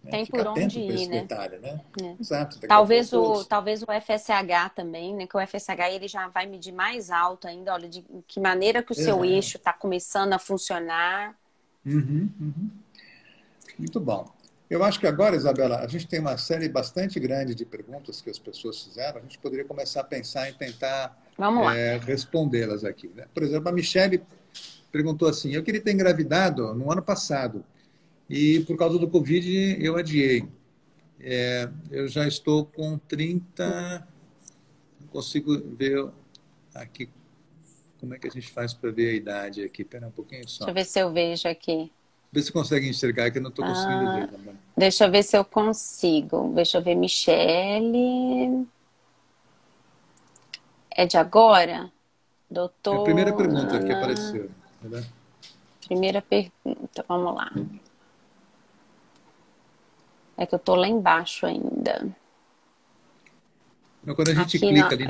tem ficar por atento onde para ir, esse né? detalhe, né? Exato. Talvez o FSH também, né? Que o FSH ele já vai medir mais alto ainda, olha, de que maneira que o seu eixo está começando a funcionar. Muito bom. Eu acho que agora, Isabela, a gente tem uma série bastante grande de perguntas que as pessoas fizeram. A gente poderia começar a pensar em tentar respondê-las aqui, né? Por exemplo, a Michele perguntou assim, eu queria ter engravidado no ano passado e por causa do Covid eu adiei. Eu já estou com 30, não consigo ver aqui como é que a gente faz para ver a idade aqui. Espera um pouquinho só. Deixa eu ver se eu vejo aqui. Vê se consegue enxergar, que eu não estou conseguindo ver também. Deixa eu ver se eu consigo. Deixa eu ver, Michele. É de agora? Doutor... É a primeira pergunta que apareceu. Né? Primeira pergunta, vamos lá. É que eu tô lá embaixo ainda. Então, quando a gente aqui clica ali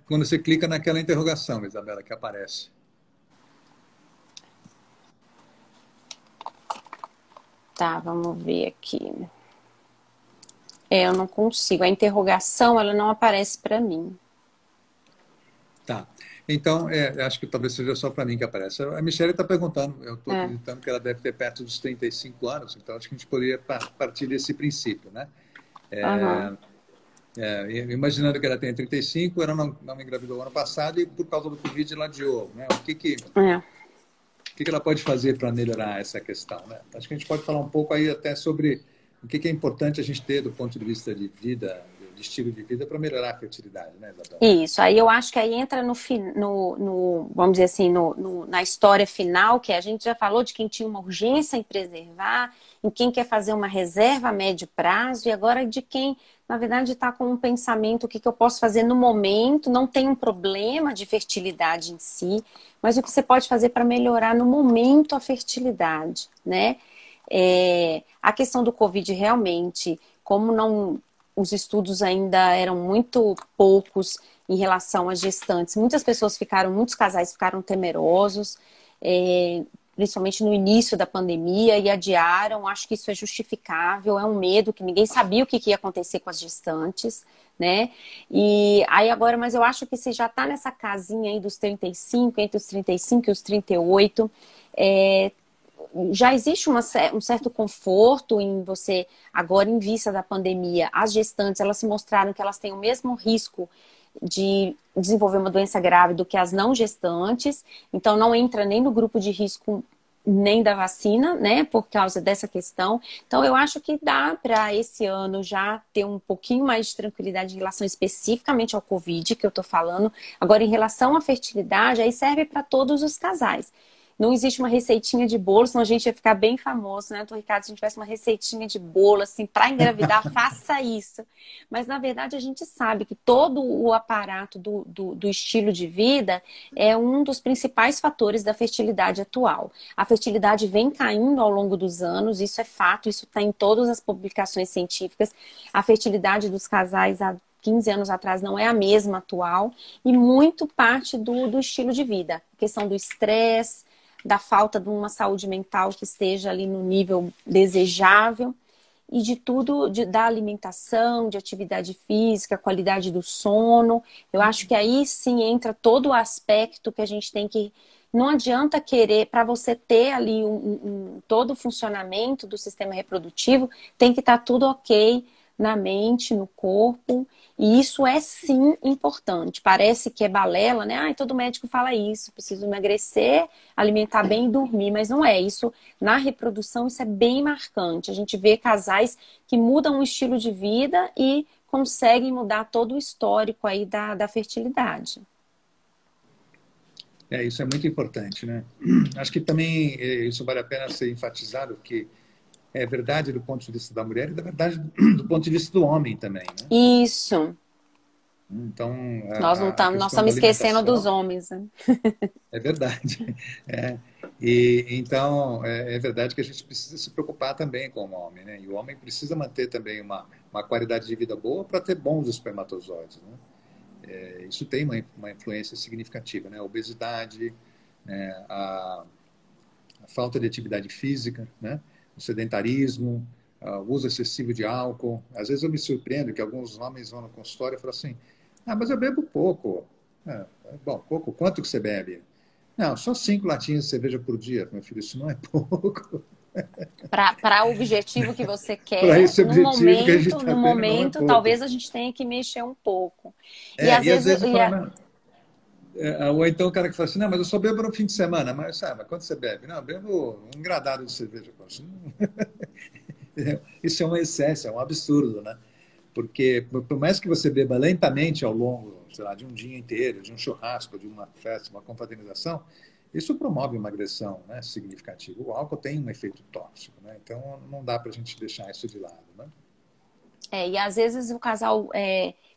quando você clica naquela interrogação, Isabela, que aparece. Tá, vamos ver aqui. Eu não consigo. A interrogação, ela não aparece para mim. Tá. Então, acho que talvez seja só para mim que aparece. A Michelle está perguntando, eu estou acreditando que ela deve ter perto dos 35 anos, então acho que a gente poderia partir desse princípio, né? Imaginando que ela tem 35, ela não engravidou ano passado e por causa do Covid ela adiou, né? O que ela pode fazer para melhorar essa questão, né? Acho que a gente pode falar um pouco aí até sobre o que é importante a gente ter do ponto de vista de vida, estilo de vida para melhorar a fertilidade, né, Isabel? Isso, aí eu acho que aí entra vamos dizer assim, na história final, que a gente já falou de quem tinha uma urgência em preservar, em quem quer fazer uma reserva a médio prazo, e agora de quem, na verdade, está com um pensamento, o que eu posso fazer no momento, não tem um problema de fertilidade em si, mas o que você pode fazer para melhorar no momento a fertilidade, né? A questão do Covid realmente, como não... Os estudos ainda eram muito poucos em relação às gestantes. Muitos casais ficaram temerosos, principalmente no início da pandemia, e adiaram. Acho que isso é justificável, é um medo que ninguém sabia o que ia acontecer com as gestantes, né? E aí agora, mas eu acho que você já está nessa casinha aí dos 35, entre os 35 e os 38, já existe um certo conforto em você, agora em vista da pandemia, as gestantes, elas se mostraram que elas têm o mesmo risco de desenvolver uma doença grave do que as não gestantes, então não entra nem no grupo de risco nem da vacina, né, por causa dessa questão. Então eu acho que dá para esse ano já ter um pouquinho mais de tranquilidade em relação especificamente ao Covid, que eu tô falando. Agora, em relação à fertilidade, aí serve para todos os casais. Não existe uma receitinha de bolo, senão a gente ia ficar bem famoso, né, Ricardo? Se a gente tivesse uma receitinha de bolo, assim, para engravidar, faça isso. Mas, na verdade, a gente sabe que todo o aparato do estilo de vida é um dos principais fatores da fertilidade atual. A fertilidade vem caindo ao longo dos anos, isso é fato, isso está em todas as publicações científicas. A fertilidade dos casais há 15 anos atrás não é a mesma atual, e muito parte do estilo de vida. A questão do estresse, da falta de uma saúde mental que esteja ali no nível desejável, e de tudo, da alimentação, de atividade física, qualidade do sono. Eu acho que aí sim entra todo o aspecto que a gente tem que... Não adianta querer, para você ter ali todo o funcionamento do sistema reprodutivo, tem que estar tudo ok na mente, no corpo, e isso é sim importante. Parece que é balela, né? Ai, todo médico fala isso, preciso emagrecer, alimentar bem e dormir, mas não é isso. Na reprodução isso é bem marcante. A gente vê casais que mudam o estilo de vida e conseguem mudar todo o histórico aí da fertilidade. Isso é muito importante, né? Acho que também isso vale a pena ser enfatizado, porque é verdade do ponto de vista da mulher e da verdade do ponto de vista do homem também, né? Isso. Então, Nós não estamos, nós estamos esquecendo dos homens, né? É verdade. E então é verdade que a gente precisa se preocupar também com o homem, né? E o homem precisa manter também uma qualidade de vida boa para ter bons espermatozoides, né? Isso tem uma influência significativa, né? A obesidade, né? A falta de atividade física, né? O sedentarismo, o uso excessivo de álcool. Às vezes eu me surpreendo que alguns homens vão no consultório e falam assim: ah, mas eu bebo pouco. Bom, pouco, quanto que você bebe? Não, só 5 latinhas de cerveja por dia, meu filho, isso não é pouco. Para o objetivo que você quer, para esse objetivo que a gente está no tendo, momento, não é talvez a gente tenha que mexer um pouco. E às vezes eu falo, ou então o cara que fala assim, não, mas eu só bebo no fim de semana. Mas quanto você bebe? Não, eu bebo um engradado de cerveja. Isso é um excesso, é um absurdo, né? Porque por mais que você beba lentamente ao longo, sei lá, de um dia inteiro, de um churrasco, de uma festa, uma confraternização, isso promove uma agressão, né, significativa. O álcool tem um efeito tóxico, né? Então não dá para a gente deixar isso de lado, né? E às vezes o casal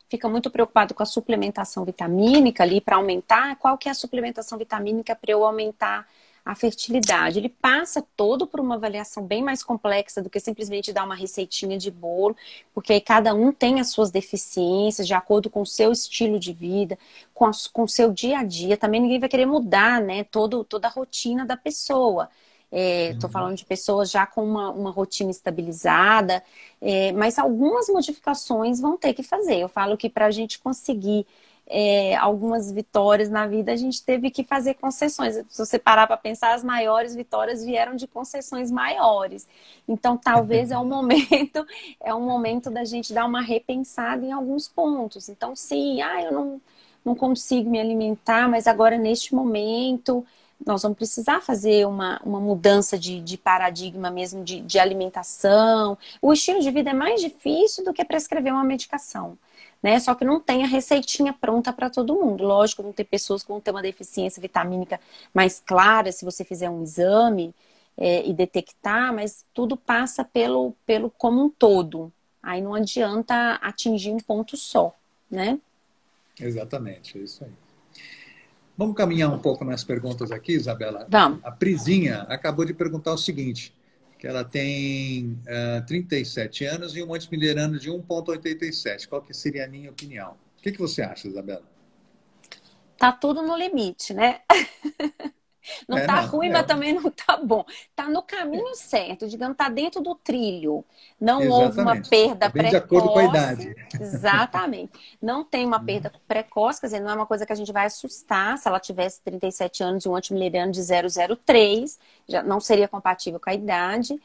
fica muito preocupado com a suplementação vitamínica ali para aumentar. Qual que é a suplementação vitamínica para eu aumentar a fertilidade? Ele passa todo por uma avaliação bem mais complexa do que simplesmente dar uma receitinha de bolo, porque aí cada um tem as suas deficiências de acordo com o seu estilo de vida, com o seu dia a dia. Também ninguém vai querer mudar, né, toda a rotina da pessoa. Estou falando de pessoas já com uma rotina estabilizada, mas algumas modificações vão ter que fazer. Eu falo que para a gente conseguir algumas vitórias na vida, a gente teve que fazer concessões. Se você parar para pensar, as maiores vitórias vieram de concessões maiores. Então, talvez é um momento da gente dar uma repensada em alguns pontos. Então, sim, eu não consigo me alimentar, mas agora neste momento nós vamos precisar fazer uma mudança de paradigma mesmo de alimentação. O estilo de vida é mais difícil do que prescrever uma medicação, né? Só que não tem a receitinha pronta para todo mundo. Lógico, vão ter pessoas que vão ter uma deficiência vitamínica mais clara se você fizer um exame e detectar, mas tudo passa pelo como um todo. Aí não adianta atingir um ponto só, né? Exatamente, é isso aí. Vamos caminhar um pouco nas perguntas aqui, Isabela. Vamos. A Prisinha acabou de perguntar o seguinte, que ela tem 37 anos e um antimileriano de 1,87. Qual que seria a minha opinião? O que você acha, Isabela? Tá tudo no limite, né? Não tá ruim, mas também não tá bom. Tá no caminho certo, digamos, tá dentro do trilho. Não houve uma perda tá bem de acordo com a precoce. idade. Exatamente. Não tem uma perda precoce, quer dizer, não é uma coisa que a gente vai assustar. Se ela tivesse 37 anos e um antimileriano de 0,03, já não seria compatível com a idade.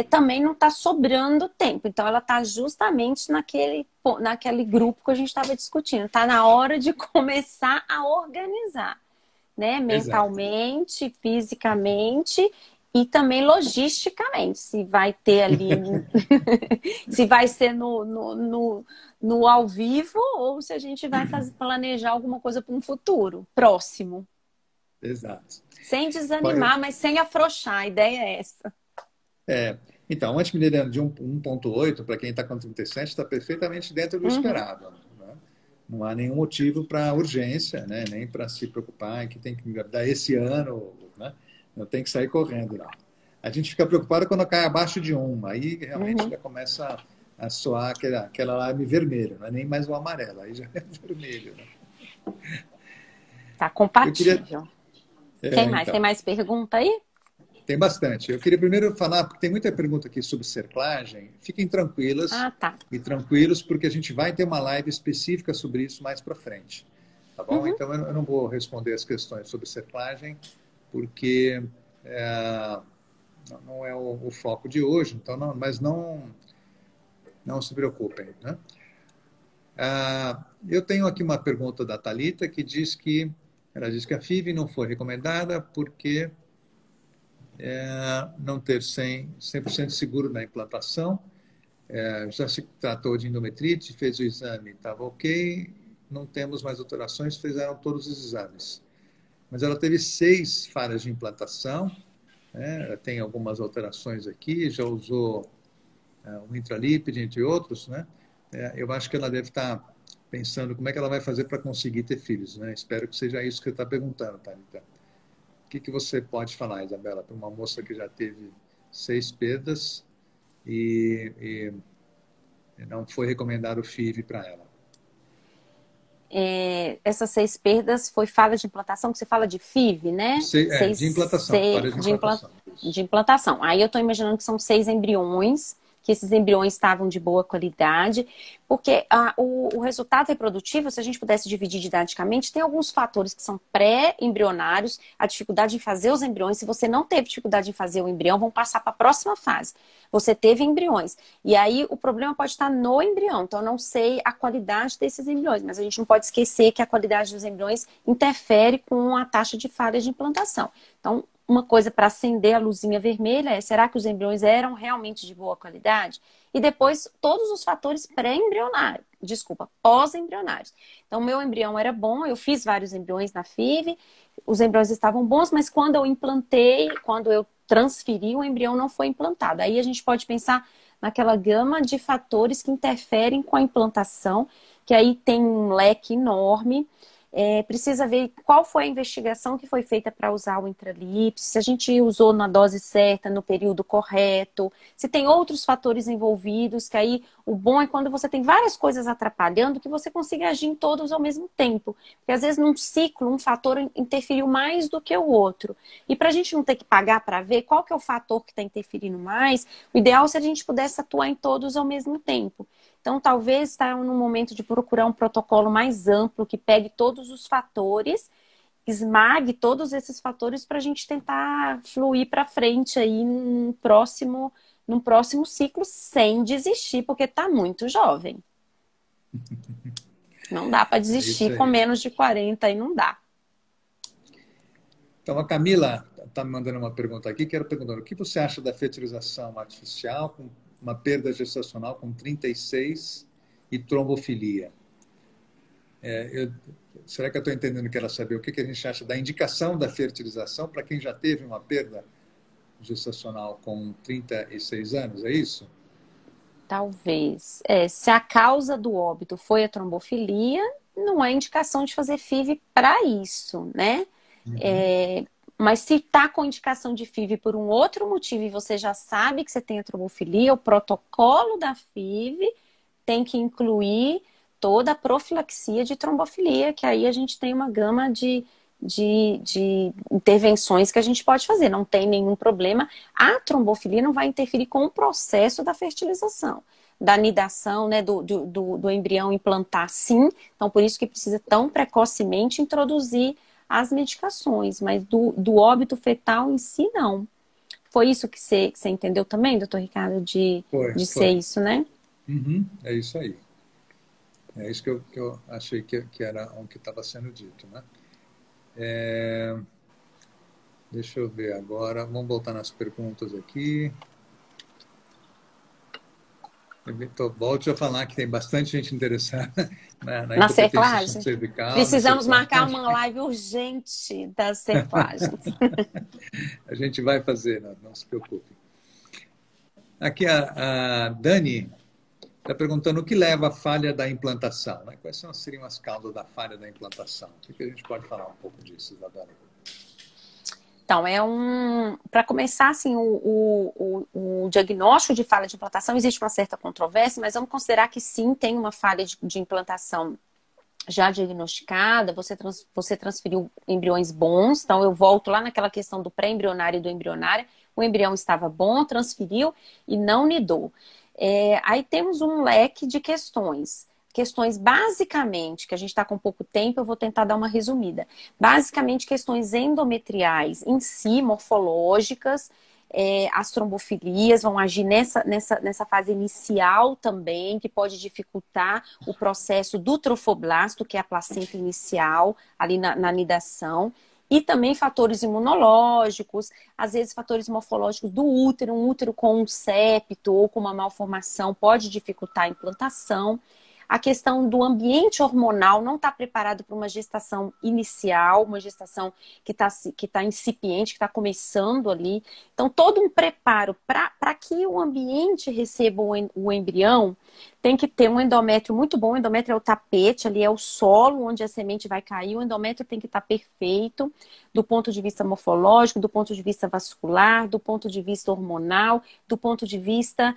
Também não está sobrando tempo. Então, ela está justamente naquele grupo que a gente estava discutindo. Está na hora de começar a organizar, né? Mentalmente, exato, fisicamente e também logisticamente. Se vai ter ali, se vai ser no ao vivo ou se a gente vai planejar alguma coisa para um futuro próximo. Exato. Sem desanimar, mas sem afrouxar. A ideia é essa. Então, o antimileriano de 1,8, para quem está com 37, está perfeitamente dentro do esperado. Né? Não há nenhum motivo para urgência, né? Nem para se preocupar que tem que engravidar esse ano, né? Não tem que sair correndo, não. A gente fica preocupado quando cai abaixo de 1, aí realmente já começa a soar aquela alarme vermelho, não é nem mais o amarelo, aí já é vermelho. Né? Tá compatível. Quem mais? Então. Tem mais pergunta aí? Tem bastante. Eu queria primeiro falar, porque tem muita pergunta aqui sobre cerclagem. Fiquem tranquilas e tranquilos, porque a gente vai ter uma live específica sobre isso mais para frente. Tá bom? Então, eu não vou responder as questões sobre cerclagem, porque não é o foco de hoje. Então, mas não se preocupem. Né? Eu tenho aqui uma pergunta da Thalita, que ela diz que a FIV não foi recomendada porque não ter 100% seguro na implantação, já se tratou de endometrite, fez o exame, estava ok, não temos mais alterações, fizeram todos os exames. Mas ela teve 6 falhas de implantação, né? Tem algumas alterações aqui, já usou o intralípide, entre outros, né? Eu acho que ela deve estar pensando como é que ela vai fazer para conseguir ter filhos, né? Espero que seja isso que você está perguntando, Thalita. O que você pode falar, Isabela, para uma moça que já teve 6 perdas e não foi recomendado o FIV para ela? Essas 6 perdas foi falha de implantação, que você fala de FIV, né? De implantação, falha de implantação. De implantação. Aí eu estou imaginando que são 6 embriões, que esses embriões estavam de boa qualidade, porque o resultado reprodutivo, se a gente pudesse dividir didaticamente, tem alguns fatores que são pré-embrionários, a dificuldade em fazer os embriões. Se você não teve dificuldade em fazer o embrião, vão passar para a próxima fase. Você teve embriões. E aí o problema pode estar no embrião. Então eu não sei a qualidade desses embriões, mas a gente não pode esquecer que a qualidade dos embriões interfere com a taxa de falha de implantação. Então, uma coisa para acender a luzinha vermelha é: será que os embriões eram realmente de boa qualidade? E depois, todos os fatores pré-embrionários, pós-embrionários. Então, meu embrião era bom, eu fiz vários embriões na FIV, os embriões estavam bons, mas quando eu implantei, quando eu transferi, o embrião não foi implantado. Aí a gente pode pensar naquela gama de fatores que interferem com a implantação, que aí tem um leque enorme. Precisa ver qual foi a investigação que foi feita para usar o intralípide, se a gente usou na dose certa, no período correto, se tem outros fatores envolvidos, que aí o bom é quando você tem várias coisas atrapalhando, que você consiga agir em todos ao mesmo tempo. Porque às vezes num ciclo, um fator interferiu mais do que o outro. E para a gente não ter que pagar para ver qual que é o fator que está interferindo mais, o ideal é se a gente pudesse atuar em todos ao mesmo tempo. Então, talvez está no momento de procurar um protocolo mais amplo, que pegue todos os fatores, esmague todos esses fatores para a gente tentar fluir para frente aí num próximo ciclo, sem desistir, porque está muito jovem. Não dá para desistir com menos de 40, aí não dá. Então, a Camila está me mandando uma pergunta aqui, quero perguntar, o que você acha da fertilização artificial com uma perda gestacional com 36 e trombofilia? Será que eu estou entendendo que ela saber o que a gente acha da indicação da fertilização para quem já teve uma perda gestacional com 36 anos, é isso? Talvez. Se a causa do óbito foi a trombofilia, não é indicação de fazer FIV para isso, né? Uhum. Mas se está com indicação de FIV por um outro motivo e você já sabe que você tem a trombofilia, o protocolo da FIV tem que incluir toda a profilaxia de trombofilia, que aí a gente tem uma gama de intervenções que a gente pode fazer, não tem nenhum problema. A trombofilia não vai interferir com o processo da fertilização, da nidação, né, do embrião implantar, sim. Então, por isso que precisa tão precocemente introduzir as medicações, mas do óbito fetal em si, não. Foi isso que você entendeu também, doutor Ricardo, de ser Foi. isso, né? Uhum. É isso aí. É isso que eu achei que era o que estava sendo dito, né? Deixa eu ver agora. Vamos voltar nas perguntas aqui. Volte a falar que tem bastante gente interessada na Na incompetência cerclagem. cervical, na Precisamos marcar cerclagem. uma live urgente das cerclagens. A gente vai fazer, não se preocupe. Aqui a Dani está perguntando o que leva à falha da implantação, né? Quais seriam as causas da falha da implantação? O que a gente pode falar um pouco disso, Isabela? Então, para começar, assim, o diagnóstico de falha de implantação, existe uma certa controvérsia, mas vamos considerar que sim, tem uma falha de implantação já diagnosticada, você transferiu embriões bons, então eu volto lá naquela questão do pré-embrionário e do embrionário, o embrião estava bom, transferiu e não nidou. Aí temos um leque de questões. Questões basicamente, que a gente está com pouco tempo, eu vou tentar dar uma resumida. Basicamente, questões endometriais em si, morfológicas, as trombofilias vão agir nessa fase inicial também, que pode dificultar o processo do trofoblasto, que é a placenta inicial, ali na nidação. E também fatores imunológicos, às vezes fatores morfológicos do útero, um útero com um septo ou com uma malformação pode dificultar a implantação. A questão do ambiente hormonal não está preparado para uma gestação inicial, uma gestação que tá incipiente, que está começando ali. Então, todo um preparo para que o ambiente receba o embrião tem que ter um endométrio muito bom. O endométrio é o tapete, ali é o solo onde a semente vai cair. O endométrio tem que estar perfeito do ponto de vista morfológico, do ponto de vista vascular, do ponto de vista hormonal, do ponto de vista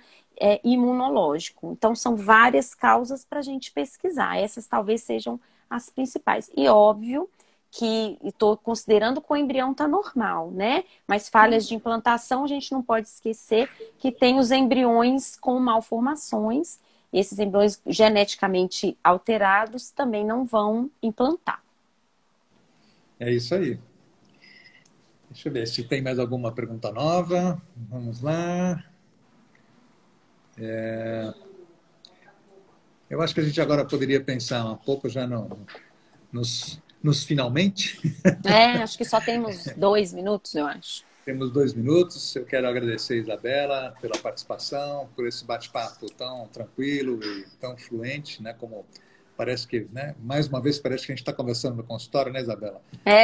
imunológico. Então, são várias causas para a gente pesquisar. Essas talvez sejam as principais. E óbvio que estou considerando que o embrião está normal, né? Mas falhas de implantação, a gente não pode esquecer que tem os embriões com malformações. Esses embriões geneticamente alterados também não vão implantar. É isso aí. Deixa eu ver se tem mais alguma pergunta nova. Vamos lá. Eu acho que a gente agora poderia pensar um pouco já nos finalmente. Acho que só temos 2 minutos, eu acho. Temos 2 minutos. Eu quero agradecer a Isabela pela participação, por esse bate-papo tão tranquilo e tão fluente, né? Como parece que, né? Mais uma vez, parece que a gente está conversando no consultório, né, Isabela?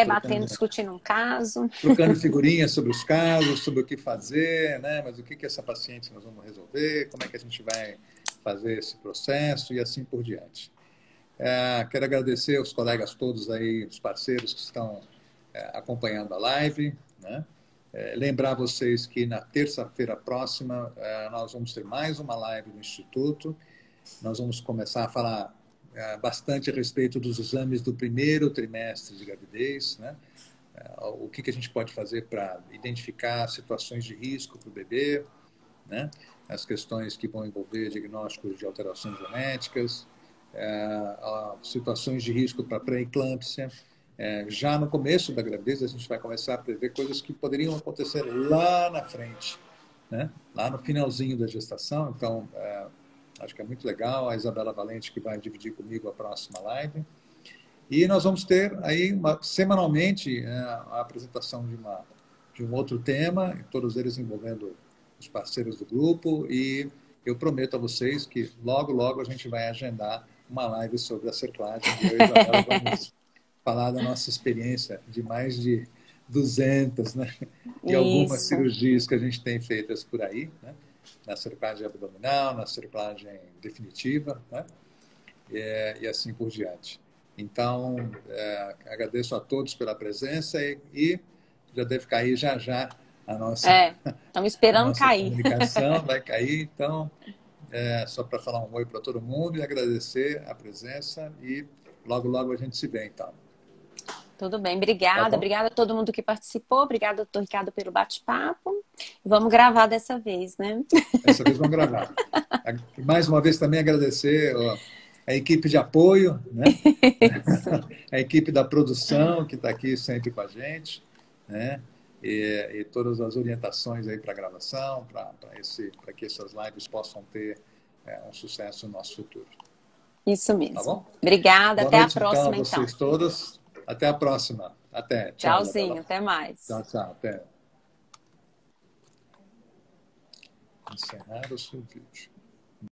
Batendo, discutindo um caso. Trocando figurinhas sobre os casos, sobre o que fazer, né? Mas o que essa paciente nós vamos resolver, como é que a gente vai fazer esse processo e assim por diante. Quero agradecer aos colegas todos aí, os parceiros que estão acompanhando a live, né? Lembrar vocês que na terça-feira próxima nós vamos ter mais uma live do Instituto. Nós vamos começar a falar bastante a respeito dos exames do primeiro trimestre de gravidez, né? O que a gente pode fazer para identificar situações de risco para o bebê, né? As questões que vão envolver diagnósticos de alterações genéticas, situações de risco para pré-eclâmpsia. Já no começo da gravidez, a gente vai começar a prever coisas que poderiam acontecer lá na frente, né? Lá no finalzinho da gestação. Então, acho que é muito legal. A Isabela Valente que vai dividir comigo a próxima live. E nós vamos ter aí semanalmente a apresentação de um outro tema, todos eles envolvendo os parceiros do grupo, e eu prometo a vocês que logo, logo a gente vai agendar uma live sobre a cerclagem. Eu e a Isabela vamos falar da nossa experiência de mais de 200, né? E algumas cirurgias que a gente tem feitas por aí, né? Na cerclagem abdominal, na cerclagem definitiva, né? E assim por diante. Então, agradeço a todos pela presença e já deve cair já já a nossa, estamos esperando a nossa cair. comunicação, vai cair. Então, só para falar um oi para todo mundo e agradecer a presença e logo, logo a gente se vê, então. Tudo bem, obrigada. Tá, obrigada a todo mundo que participou. Obrigada, doutor Ricardo, pelo bate-papo. Vamos gravar dessa vez, né? Dessa vez vamos gravar. Mais uma vez também agradecer a equipe de apoio, né? A equipe da produção que está aqui sempre com a gente, né? E todas as orientações aí para a gravação, para que essas lives possam ter um sucesso no nosso futuro. Isso mesmo. Tá bom? Obrigada, Boa até noite, a próxima, então, a vocês todos. Até a próxima. Até. Tchau. Tchauzinho, até mais. Tchau, tchau. Até. Encerrar o seu vídeo.